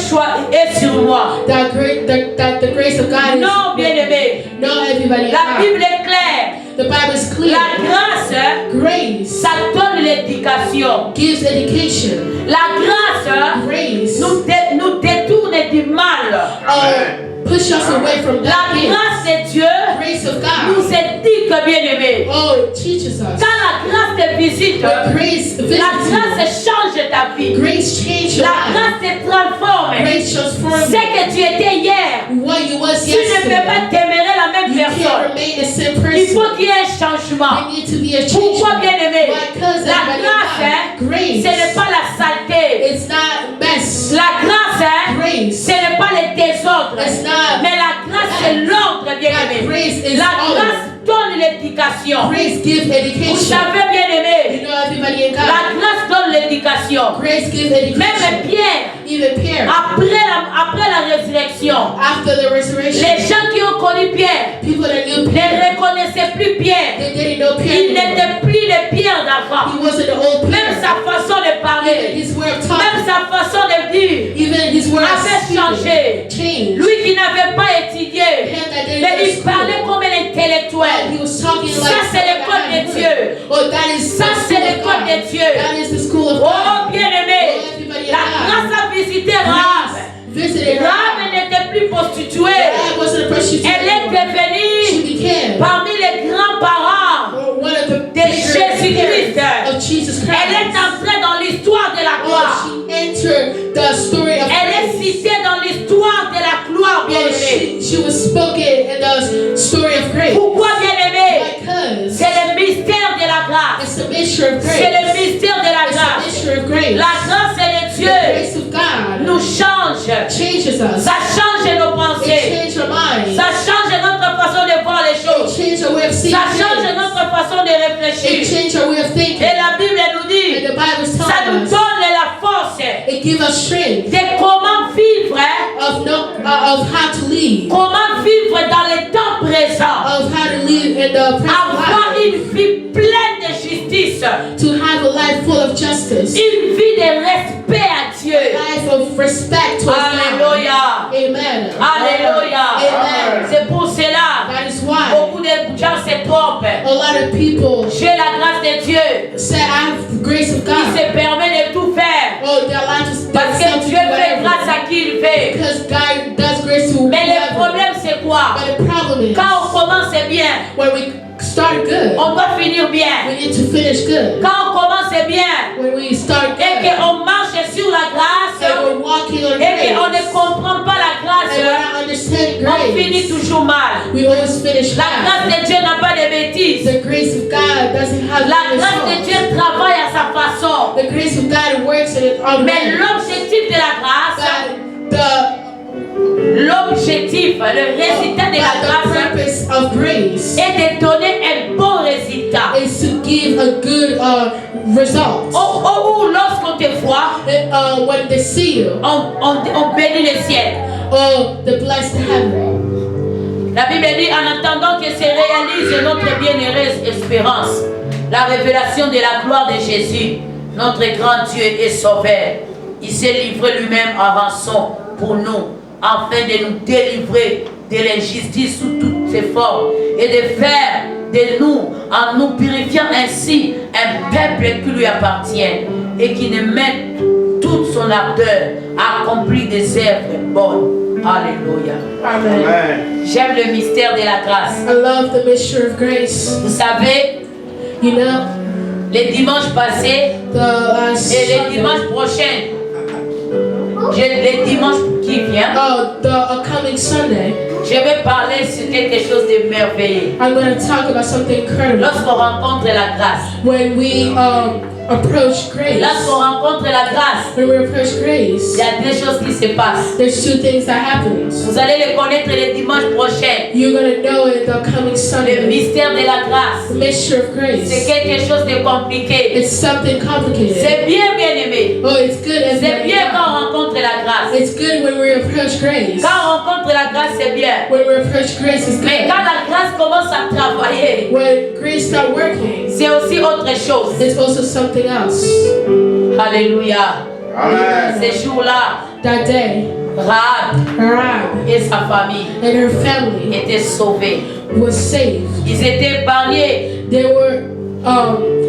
est sur moi. that the grace of God is. Non, bien-aimé, No, everybody in la God. Bible est claire. The Bible is clear. La grâce, Grace ça donne l'éducation. gives education. La grâce Grace nous détourne du mal. push us away from La that thing. grâce de Dieu Grace of nous God. éduque, bien-aimé. Oh, it teaches us. Quand la grâce te visite, When grace la visits grâce change ta vie. you, grace changes your La life. grâce te transforme. Grace transforms Ce que tu étais hier, what you was tu ne peux yesterday. pas demeurer la même You can't personne. remain the same Il person. faut qu'il y ait un changement. There need to be a change. Pourquoi, bien-aimé? Because La everybody grâce, knows. Grace. ce n'est pas la saleté. It's not mess. La grâce, Grace. ce n'est pas le désordre. It's not. Mais la grâce, c'est l'ordre, That bien-aimé. grace is La order. grâce donne l'éducation. Grace gives Vous education. savez, You bien-aimé, know everybody in la God. grâce donne l'éducation. Grace gives education. Même Pierre, Even Pierre, après la résurrection, after the resurrection, les gens qui ont connu Pierre people that knew ne Pierre, reconnaissaient plus Pierre. they didn't know Il Pierre anymore. n'était plus le Pierre d'avant. He wasn't the old Même Pierre. sa façon de parler, His sa façon de vivre Even his way of avait speaking changé. changed. Lui qui n'avait pas étudié, Him that didn't mais go to il school. parlait comme un intellectuel. He was talking Ça, like c'est l'école de Dieu. Oh, that is Ça, the c'est school of l'école God. de Dieu. That is the school of Oh, God. bien-aimé, Oh, everybody la alive. grâce a visité Rahab. Visited Rahab Rahab. n'était plus prostituée. Rahab wasn't a prostitute Elle est anymore. She devenue became parmi les grands-parents one of the de Jésus-Christ. of Jesus Christ. Elle est entrée dans l'histoire de la gloire. Oh, she entered the story of Elle est grace. citée dans l'histoire de la gloire, Oh, bien-aimé. she was spoken in the story of grace. Pourquoi, bien-aimé? Because C'est le mystère de la grâce. it's a mixture of C'est le grace. mystère de la It's a grâce. mixture of grace. La grâce de The Dieu grace of God nous change. changes us. Ça change nos It pensées. changes our minds. Ça change notre façon de voir les It choses. changes our way of seeing Ça change things. notre façon de It réfléchir. changes our way of thinking. Et la Bible nous And dit, the Bible is ça nous telling us donne la force it gives us strength de comment vivre, of how to live, comment vivre dans le temps présent. of how to live in the Avoir present une vie pleine de justice, life, to have a life full of justice, une vie de respect à Dieu. a life of respect towards God. Alléluia. Amen. Alléluia. Amen. C'est pour cela, That is why beaucoup de gens se trompent. a lot of people J'ai la grâce de Dieu. say, I have the grace of Il God. se permet de tout faire. Oh, they're allowed to Parce que themselves to Dieu do fait grâce whatever. à qui il fait. Because God does grace to Mais le whoever. problème c'est quoi? But the problem is, Quand on commence bien, when we start good, on doit finir bien. we need to finish good. Quand on commence bien When we start et good, qu'on marche sur la grâce and we're walking on et qu'on ne grace, comprend pas la and we're grâce, not understanding on finit grace, toujours mal. we always finish La grâce bad. de Dieu n'a pas de bêtises. The grace of God doesn't have La any grâce de faults. Dieu travaille à sa façon. The grace of God works in it on Mais men. l'objectif de la grâce, But l'objectif, le résultat de la the grâce purpose of grace est de donner un bon résultat. is to give a good result. Ou lorsqu'on te voit, When they see you, on bénit le ciel. the blessed heaven. La Bible dit, en attendant que se réalise notre bienheureuse espérance, la révélation de la gloire de Jésus, notre grand Dieu et Sauveur. Il s'est livré lui-même en rançon pour nous, afin de nous délivrer de l'injustice sous toutes ses formes et de faire de nous, en nous purifiant ainsi, un peuple qui lui appartient et qui ne met toute son ardeur à accomplir des œuvres bonnes. Alléluia. Amen. J'aime le mystère de la grâce. I love the mystery of grace. Vous savez, You know, les dimanches passés the last et les Sunday, dimanches prochains, les dimanches qui viennent, the upcoming Sunday, je vais parler sur quelque chose de merveilleux. I'm going to talk about something incredible. Lorsqu'on rencontre la grâce, When we approach grace, lorsqu'on rencontre la grâce, when we approach il grace, y a deux choses qui se passent. there's two things that happens. Vous allez les connaître les dimanches prochains. You're going to know it the upcoming Le Sunday. mystère de la grâce, The mystery of c'est grace. quelque chose de compliqué. It's something complicated. C'est bien, bien aimé. Oh, it's good as C'est bien quand on rencontre la grâce. It's good when we approach grace. Quand on rencontre la grâce, c'est bien. When we approach grace, it's Mais good. quand la grâce commence à travailler, When grace start working, c'est aussi autre chose. it's also something else. Alléluia. Amen. Ces jours-là, That day, Rahab Rahab et sa famille and her family étaient sauvés. was saved. Ils étaient épargnés They were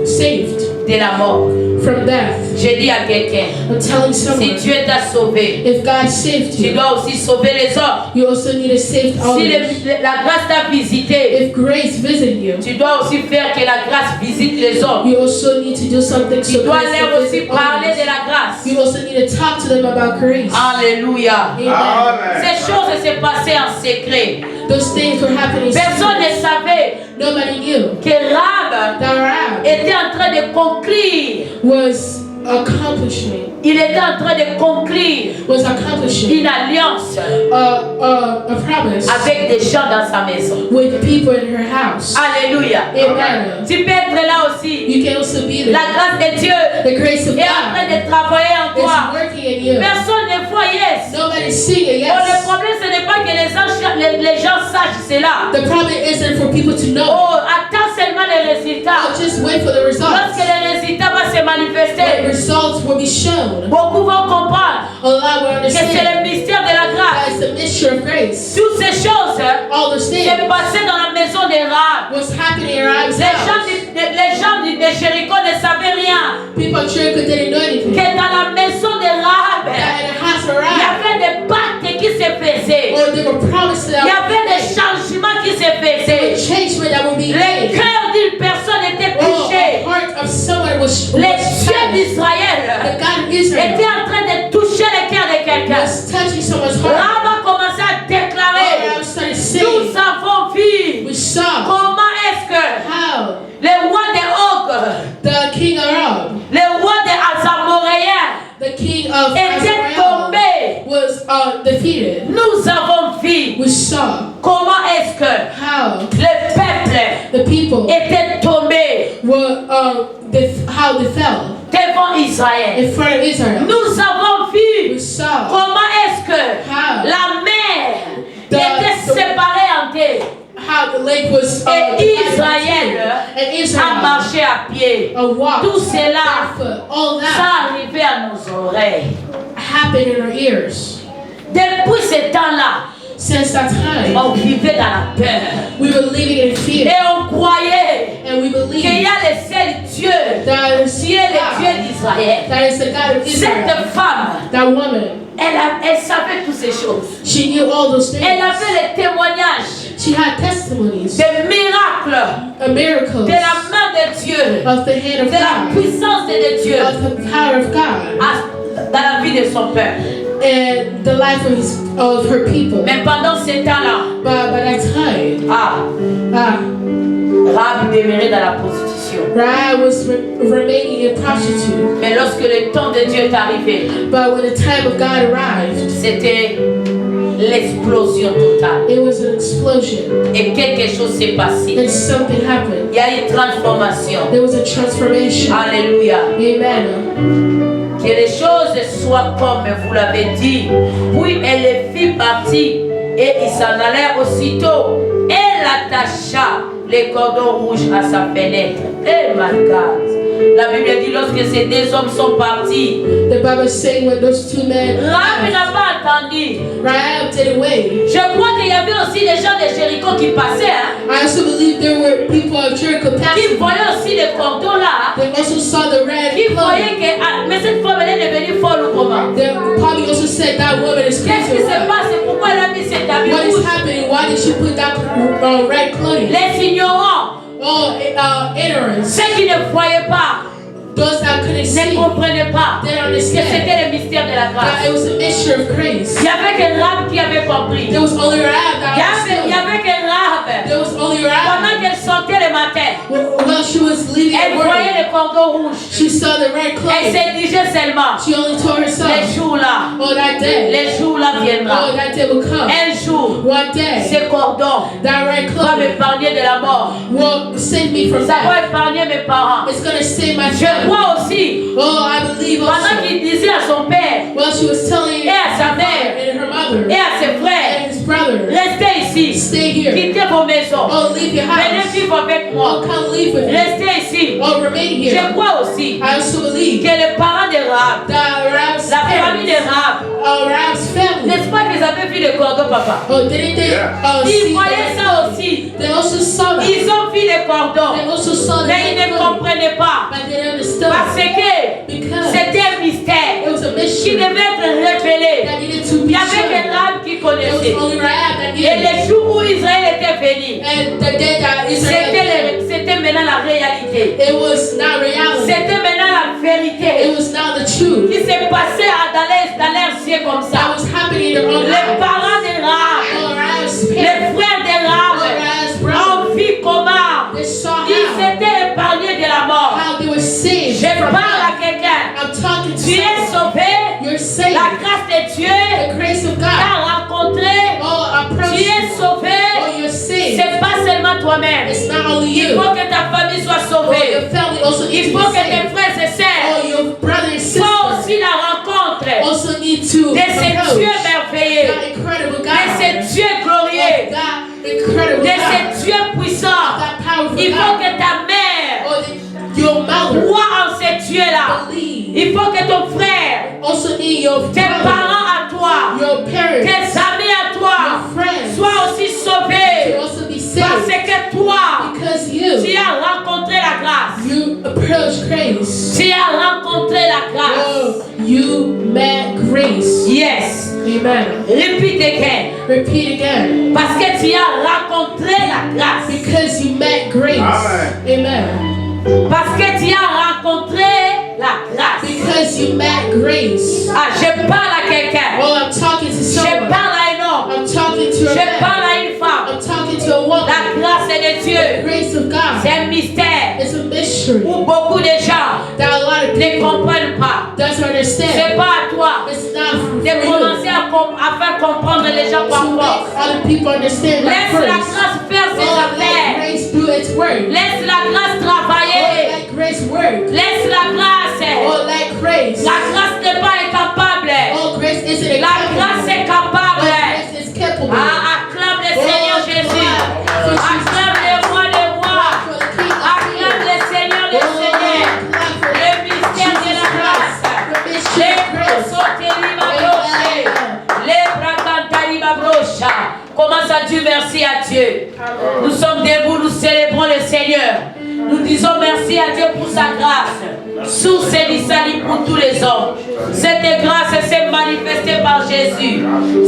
saved de la mort. from death. J'ai dit à quelqu'un, I'm telling si someone, Dieu t'a sauvé, if God saved tu you, dois aussi sauver les autres. you also need to save Si others. la grâce t'a visité, If grace visit you, tu dois aussi faire que la grâce visite les autres. you also need to do something Tu so dois grace leur can aussi visit parler de others. la grâce. You also need to talk to them about grace. Alléluia. Amen. Amen. Ces choses se passaient en secret. Those things were happening. Personne ne savait Nobody knew que Rahab that Rahab était en train de conclure. was accomplishing Il était en train de conclure une alliance a promise avec des gens dans sa maison. with people in her house. Alléluia. Amen. Tu peux être là aussi. You can also be there. La grâce de Dieu The grace of est en train God de travailler en is toi. working in you. Personne ne voit, yes. Nobody's seeing it, Bon, le yes. problème, ce n'est pas que les gens sachent cela. The problem isn't for people to know. Oh, attends seulement les résultats. Just wait for the results. Lorsque les résultats vont se When manifester, results results will be shown. Beaucoup vont comprendre A lot will que c'est understand le mystère de la that grâce. it's the mystery of grace. Toutes ces choses All the s'est things passé dans la maison des Rahab. what's happening in Rahab's Les gens, house. les gens de Jéricho ne savaient rien. People of Jericho didn't know anything. Que dans la maison de Rahab, That in the house of il y Rahab, avait des pactes qui se faisaient. or they were promised Il y that avait des changements qui se faisaient. changement that will be Le made. cœur d'une personne était Oh, touché. the heart of someone was Les dieux touched. d'Israël The God of étaient Israel en train de toucher le cœur de quelqu'un. was touching someone's heart. Rahab a commencé à Oh, déclarer, I started nous saying, avons vu we saw comment est-ce que how le roi des Og, the king of Arab, le roi des Azamoréens the king of était Azrael, tombé. was defeated. Nous avons vu We saw comment est-ce que how le peuple the people était tombé were how they fell devant Israël. in front of Israel. Nous avons vu We saw comment est-ce que how la mer The- était séparée en deux. how the lake was Et divided Israël and a Israel marché à pied. walked Tout cela, barefoot. All that ça arrivait à nos oreilles. happened in our ears. Depuis ce temps-là, Since that time, on vivait dans la peur. we were living in fear, Et on croyait and we qu'il y believed a le seul Dieu that qui est le Dieu d'Israël. that is the God of Israel. Cette femme, That woman, elle savait toutes ces choses. she knew all those things. Elle avait les témoignages She had testimonies, des miracles miracles de la main de Dieu, of the hand of de la God, puissance de Dieu of the power of God, dans la vie de son peuple. and the life of her people. Mais pendant ce temps-là, But by that time, Rahab demeurait dans la prostitution. Rahab was remaining a prostitute. Mais lorsque le temps de Dieu est arrivé, But when the time of God arrived, c'était l'explosion totale. it was an explosion, Et quelque chose s'est passé. and something happened. Il y a une transformation. There was a transformation. Alléluia. Amen. Que les choses soient comme vous l'avez dit. Puis elle fit partie et il s'en allait aussitôt. Elle attacha les cordons rouges à sa fenêtre. Eh my God. La Bible dit lorsque ces deux hommes sont partis, The Bible is saying when those two men, Rahab n'a pas entendu. Rahab didn't wait. Je crois qu'il y avait aussi des gens de Jéricho qui passaient, hein, I also believe there were people of Jericho qui passing. voyaient aussi les cordons là, They also saw the red qui voyaient clothing. que mais cette femme elle est devenue folle ou comment? They probably also said that woman is Qu'est-ce qui crazy. se passe? Pourquoi elle a mis cet habit What is rouge? happening? Why did she put that red clothing? Les ignorants, Oh, ignorance. ceux qui ne voyaient pas, Those that couldn't ne see, comprenaient pas they que don't understand c'était le mystère de la that grâce. it was a mixture of grace. Il y avait que Rahab qui avait compris. There was only Rahab that Il y understood. avait que Rahab, There was only Rahab. pendant qu'elle sortait le matin, While she was leaving elle the voyait world, le cordon rouge. she saw the red Elle clothing. se disait seulement, She only told les herself, jours-là, oh, that day, les jours-là oh, viendra. that day will come. Un jour, One day, ces cordons that red vont clothing m'épargner de la mort. will save me from Ça va death. épargner mes parents. It's going to save my Je family. crois aussi, Oh, I believe pendant also. qu'il disait à son père Well, she was telling et à sa her mère and her mother et à ses and frères, his brother, restez ici, stay here. quittez vos maisons, Oh, leave your venez house. vivre avec moi, Oh, come live with me. restez ici. Oh, remain here. Je crois aussi I also believe que les parents de Rahab, that Rahab's la famille de parents, Rahab, Rahab's family, n'est-ce pas qu'ils avaient vu les cordons, papa? oh, didn't they Ils see voyaient that? ça aussi. They also saw that. Ils ont vu les cordons, They also saw mais ils that. ne comprenaient pas But they understood parce que because c'était un mystère it was a qui mystery devait être révélé. that needed to Il be y avait que shown. Rahab qui It was connaissait. only Rahab that Et needed it. les jours où Israël était venu, And the day that Israel, c'était maintenant la réalité. it was not reality. C'était maintenant la It vérité was now the truth qui s'est passée dans leurs yeux comme that ça. was happening in their own Les lives. parents de Rahab, Oh, Rahab's les parents, frères de oh, Rahab Rahab's brother, ont vu comment they saw ils how s'étaient épargnés de la mort. they were saved Je from parle à death. quelqu'un. I'm talking to Tu es someone. sauvé. You're saved. La grâce de Dieu The grace of God. t'a rencontré. Oh, I Tu promise es you. sauvé. Oh, you're saved. C'est pas seulement toi-même. It's not only Il you. faut que ta famille soit Oh, sauvée. your family also needs Il to faut be que tes saved. frères et sœurs Oh, your brother and sister soient aussi la rencontre also need to de ces approach dieux merveilleux, that incredible de God. ces dieux glorieux, Oh, God, incredible de God. ces dieux puissants. That powerful Il faut God. que ta mère Oh, your mother croit en ces dieux-là. believe Il faut que ton frère, also need your tes brother, parents à toi, your tes parents, amis à toi, your friends soient aussi to sauvés. also be Parce saved. que toi, Because tu you as rencontré la grâce. approach grace. Tu as rencontré la grâce. You met grace. Yes. Amen. Repeat again. Repeat again. Parce que tu as rencontré la grâce. Because you met grace. Amen. Parce que tu as rencontré la grâce. Because you met grace. Ah, je parle à quelqu'un. Oh, I'm talking to Je someone. parle à un homme. I'm talking to a Je man. parle à une femme. I'm talking to a woman. La grâce de Dieu. Grace of God. C'est un mystère It's a mystery où beaucoup de gens that a lot of ne people comprennent pas. doesn't understand. C'est pas à toi It's not for de you commencer à faire comprendre les gens par to force. make other people understand that Laisse la grace. grâce faire ses Oh, let affaires. grace do its work. Laisse la grâce Oh, travailler. let grace work. Laisse la grâce. Oh, let grace. La grâce n'est pas incapable. Oh, grace isn't La grâce incapable. est capable. Grace is capable. Ah, acclame le Seigneur Jésus. Acclame le roi des rois. Acclame le Seigneur des seigneurs. Le mystère de la grâce. Les prosoteliba broche. Les bracantariba broche. Commence à dire merci à Dieu. Nous sommes debout, nous célébrons le Seigneur. Nous disons merci à Dieu pour sa grâce. Source et salut pour tous les hommes. Cette grâce s'est manifestée par Jésus.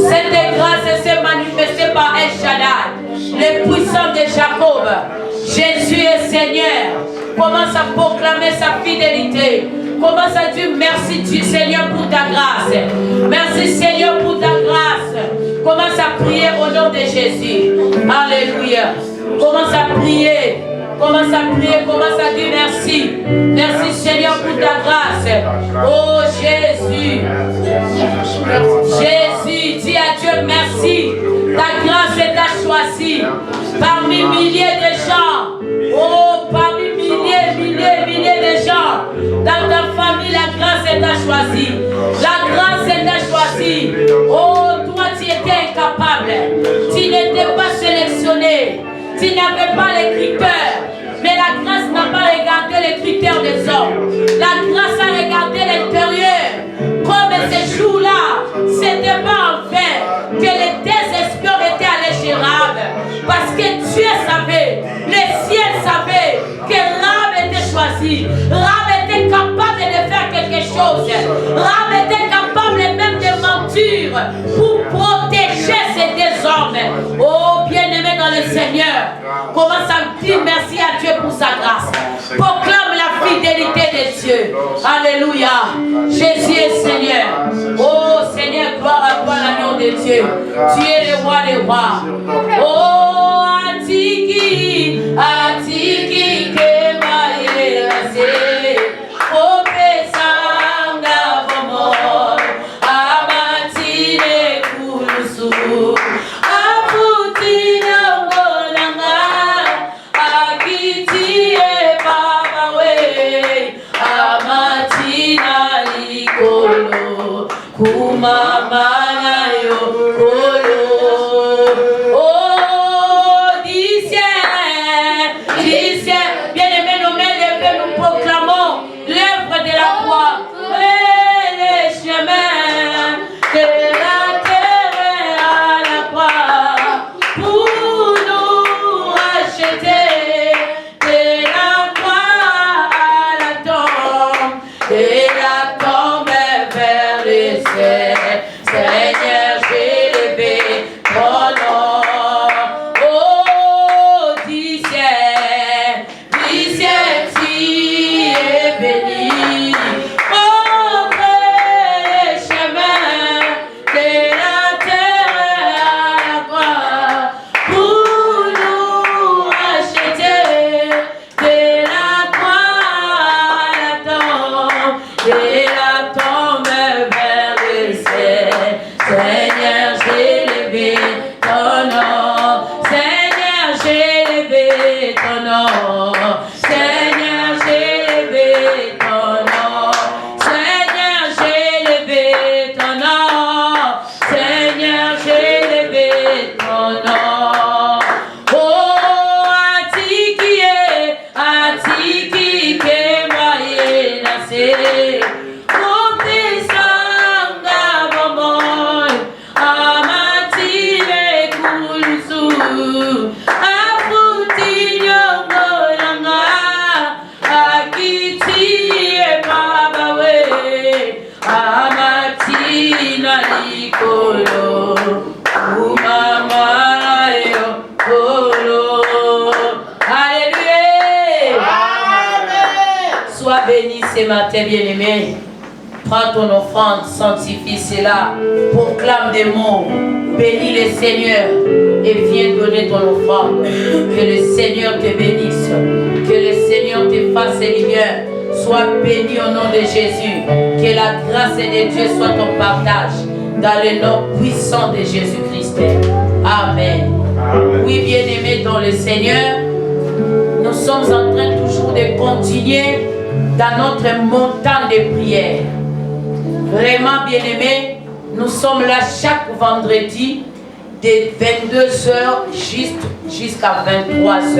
Cette grâce s'est manifestée par El Shaddai, le puissant de Jacob. Jésus est Seigneur. Commence à proclamer sa fidélité. Commence à dire merci Dieu Seigneur pour ta grâce. Merci Seigneur pour ta grâce. Commence à prier au nom de Jésus. Alléluia. Commence à prier. Commence à prier, commence à dire merci. Merci Seigneur pour ta grâce. Oh Jésus. Jésus, dis à Dieu merci. Ta grâce t'a choisi. Parmi milliers de gens. Oh, parmi milliers de gens. Dans ta famille, la grâce t'a choisi. La grâce t'a choisi. Oh, toi tu étais incapable. Tu n'étais pas sélectionné. Tu n'avais pas les critères, mais la grâce n'a pas regardé les critères des hommes. La grâce a regardé l'intérieur. Comme ces jours-là, c'était pas en vain que les désespoirs étaient allés chez Rab. Parce que Dieu savait, le ciel savait que Rab était choisi. Rab était capable de faire quelque chose. Rab était capable même de mentir pour protéger ces deux hommes. Oh, bien-aimé dans le Seigneur, commence à dire merci à Dieu pour sa grâce. Proclame la fidélité de Dieu. Alléluia. Jésus est Seigneur. Oh Seigneur, gloire à toi, l'agneau de Dieu. Tu es le roi des rois. Oh, Atiki, Atiki, Kemaye, Lase, Opesanga, Bomo, Amatine, Kulusu, Aputine, Ngolanga, Akiti, Babawe, Amatina, Likolo, Kumamana, Yokolo. Bien-aimés, nos mains levées, nous proclamons l'œuvre de la croix et les chemins de la terre à la croix pour nous racheter de la croix à la tombe vers le ciel. Sois béni ce matin, bien-aimé. Prends ton offrande, sanctifie cela, proclame des mots, bénis le Seigneur et viens donner ton offrande. Que le Seigneur te bénisse, que le Seigneur te fasse lumière. Sois béni au nom de Jésus. Que la grâce de Dieu soit ton partage dans le nom puissant de Jésus-Christ. Amen. Oui, bien-aimés dans le Seigneur, nous sommes en train toujours de continuer dans notre montagne de prière. Vraiment, bien-aimés, nous sommes là chaque vendredi de 22h jusqu'à 23h.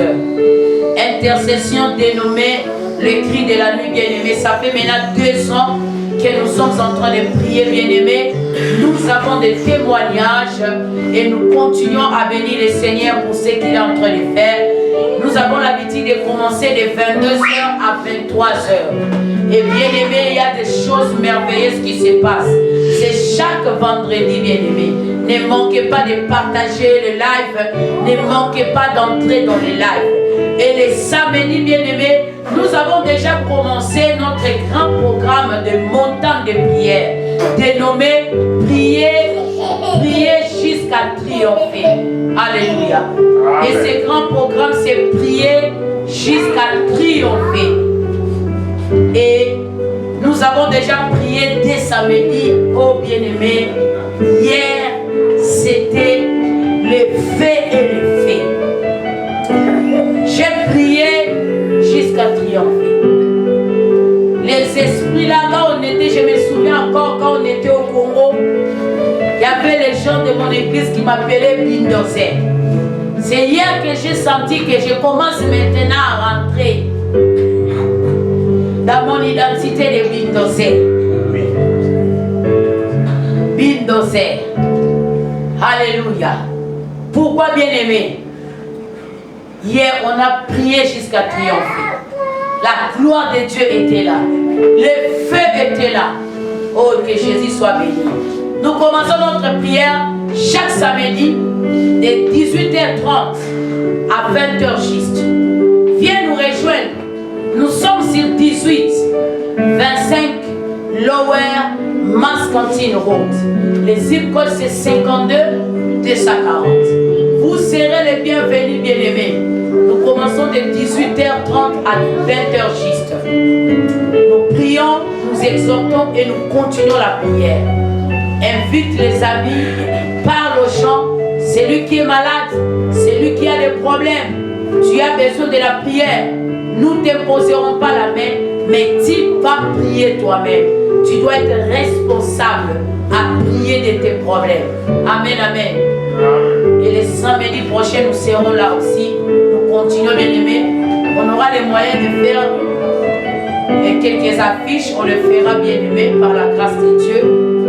Intercession dénommée le cri de la nuit, bien-aimé. Ça fait maintenant 2 ans que nous sommes en train de prier, bien-aimés. Nous avons des témoignages et nous continuons à bénir le Seigneur pour ce qu'il est en train de faire. Nous avons l'habitude de commencer de 22h à 23h. Et bien-aimé, il y a des choses merveilleuses qui se passent. C'est chaque vendredi, bien-aimé. Ne manquez pas de partager le live. Ne manquez pas d'entrer dans le live. Et les samedis, bien-aimés, nous avons déjà commencé notre grand programme de montagne de prière, dénommé Prier jusqu'à triompher. Alléluia. Et ce grand programme, c'est Prier jusqu'à triompher. Et nous avons déjà prié dès samedi, oh bien-aimé. Hier, c'était le fait et le fait. J'ai prié jusqu'à triompher. Les esprits là, quand on était, je me souviens encore, quand on était au Congo, il y avait les gens de mon église qui m'appelaient Bindozer. C'est hier que j'ai senti que je commence maintenant à rentrer dans mon identité de Bindozer. Bindozer. Alléluia. Pourquoi, bien-aimé? Hier, on a prié jusqu'à triompher. La gloire de Dieu était là. Le feu était là. Oh, que Jésus soit béni. Nous commençons notre prière chaque samedi de 18h30 à 20h juste. Viens nous rejoindre. Nous sommes sur 18, 25 Lower Mascantine Road. Le zip code c'est 52 240. Vous serez les bienvenus, bien-aimés. Nous commençons de 18h30 à 20h juste. Nous prions, nous exhortons et nous continuons la prière. Invite les amis, parle aux gens. Celui qui est malade, celui qui a des problèmes, tu as besoin de la prière. Nous ne t'imposerons pas la main, mais tu vas prier toi-même. Tu dois être responsable à prier de tes problèmes. Amen, amen. Et les samedis prochains, nous serons là aussi. Nous continuons, bien aimés. On aura les moyens de faire quelques affiches. On le fera, bien aimé, par la grâce de Dieu.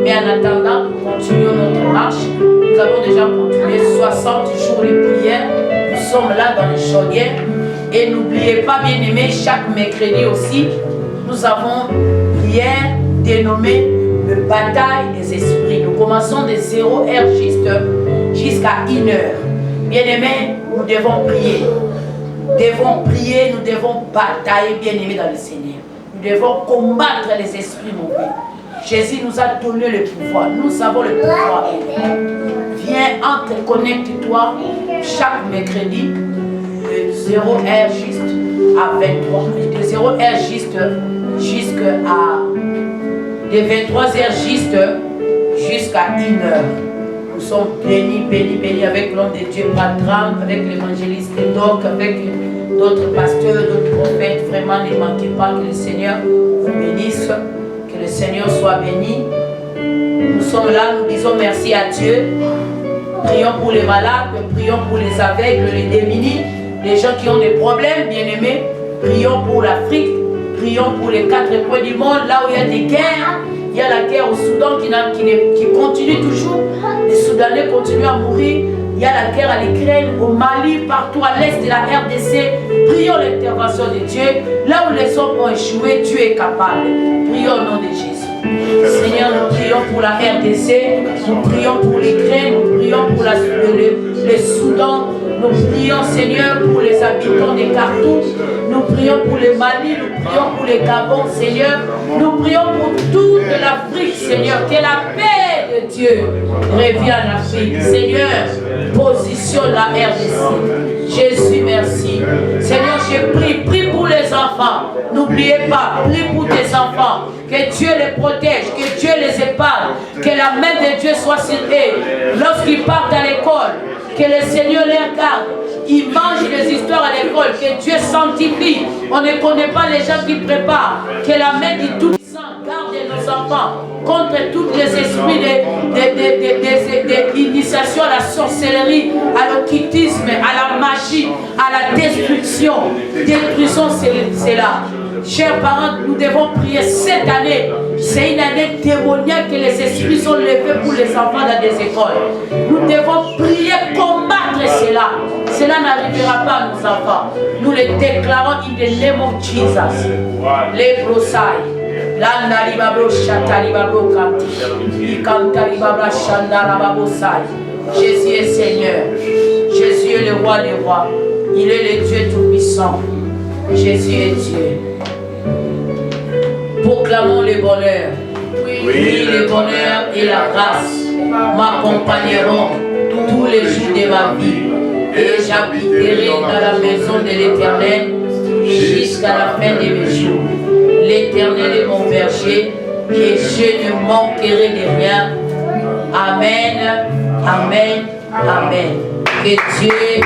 Mais en attendant, nous continuons notre marche. Nous avons déjà continué 60 jours de prière. Nous sommes là dans les chaudières. Et n'oubliez pas, bien aimé, chaque mercredi aussi, nous avons prière dénommée le bataille des esprits. Nous commençons de 0h jusqu'à 1h. Bien aimé, nous devons prier. Nous devons prier, nous devons batailler, bien aimé, dans le Seigneur. Nous devons combattre les esprits mauvais. Jésus nous a donné le pouvoir. Nous avons le pouvoir. Viens, entre, connecte-toi chaque mercredi de 0h juste à 23. De 0h juste jusqu'à de 23h juste jusqu'à 1h. Nous sommes bénis, bénis, bénis avec l'homme de Dieu, Patram, avec l'évangéliste Doc, avec d'autres pasteurs, d'autres prophètes. Vraiment, ne manquez pas que le Seigneur vous bénisse, que le Seigneur soit béni. Nous sommes là, nous disons merci à Dieu. Prions pour les malades, prions pour les aveugles, les démunis, les gens qui ont des problèmes, bien-aimés. Prions pour l'Afrique, prions pour les 4 coins du monde, là où il y a des guerres. Il y a la guerre au Soudan qui continue toujours. Les Soudanais continuent à mourir. Il y a la guerre à l'Ukraine, au Mali, partout à l'est de la RDC. Prions l'intervention de Dieu. Là où les hommes ont échoué, Dieu est capable. Prions au nom de Jésus. Seigneur, nous prions pour la RDC, nous prions pour l'Ukraine, nous prions pour le Soudan, nous prions, Seigneur, pour les habitants des Khartoum, nous prions pour le Mali, nous prions pour les Gabon, Seigneur, nous prions pour toute l'Afrique, Seigneur, que la paix de Dieu revienne en Afrique. Seigneur, positionne la RDC. Jésus, merci. Seigneur, je prie pour les enfants. N'oubliez pas, prie pour tes enfants. Que Dieu les protège, que Dieu les épargne, que la main de Dieu soit sur eux. Lorsqu'ils partent à l'école, que le Seigneur les garde. Ils mangent des histoires à l'école, que Dieu sanctifie. On ne connaît pas les gens qui préparent. Que la main du Tout-Puissant garde nos enfants contre tous les esprits d'initiation à la sorcellerie, à l'occultisme, à la magie, à la destruction. Détruisons cela. Chers parents, nous devons prier cette année. C'est une année démoniaque que les esprits sont levés pour les enfants dans des écoles. Nous devons prier, combattre cela. Cela n'arrivera pas à nos enfants. Nous les déclarons in the name of Jesus. Les brossailles. Landa libabro chata libabro kanti. Ikanta libabra chanda lababo sai. Jésus est Seigneur. Jésus est le roi des rois. Il est le Dieu tout-puissant. Jésus est Dieu. Proclamons le bonheur. Oui, le bonheur et la grâce m'accompagneront tous les jours de ma vie. Et j'habiterai dans la maison de l'Éternel jusqu'à la fin de mes jours. L'Éternel est mon berger et je ne manquerai de rien. Amen, amen, amen. Que Dieu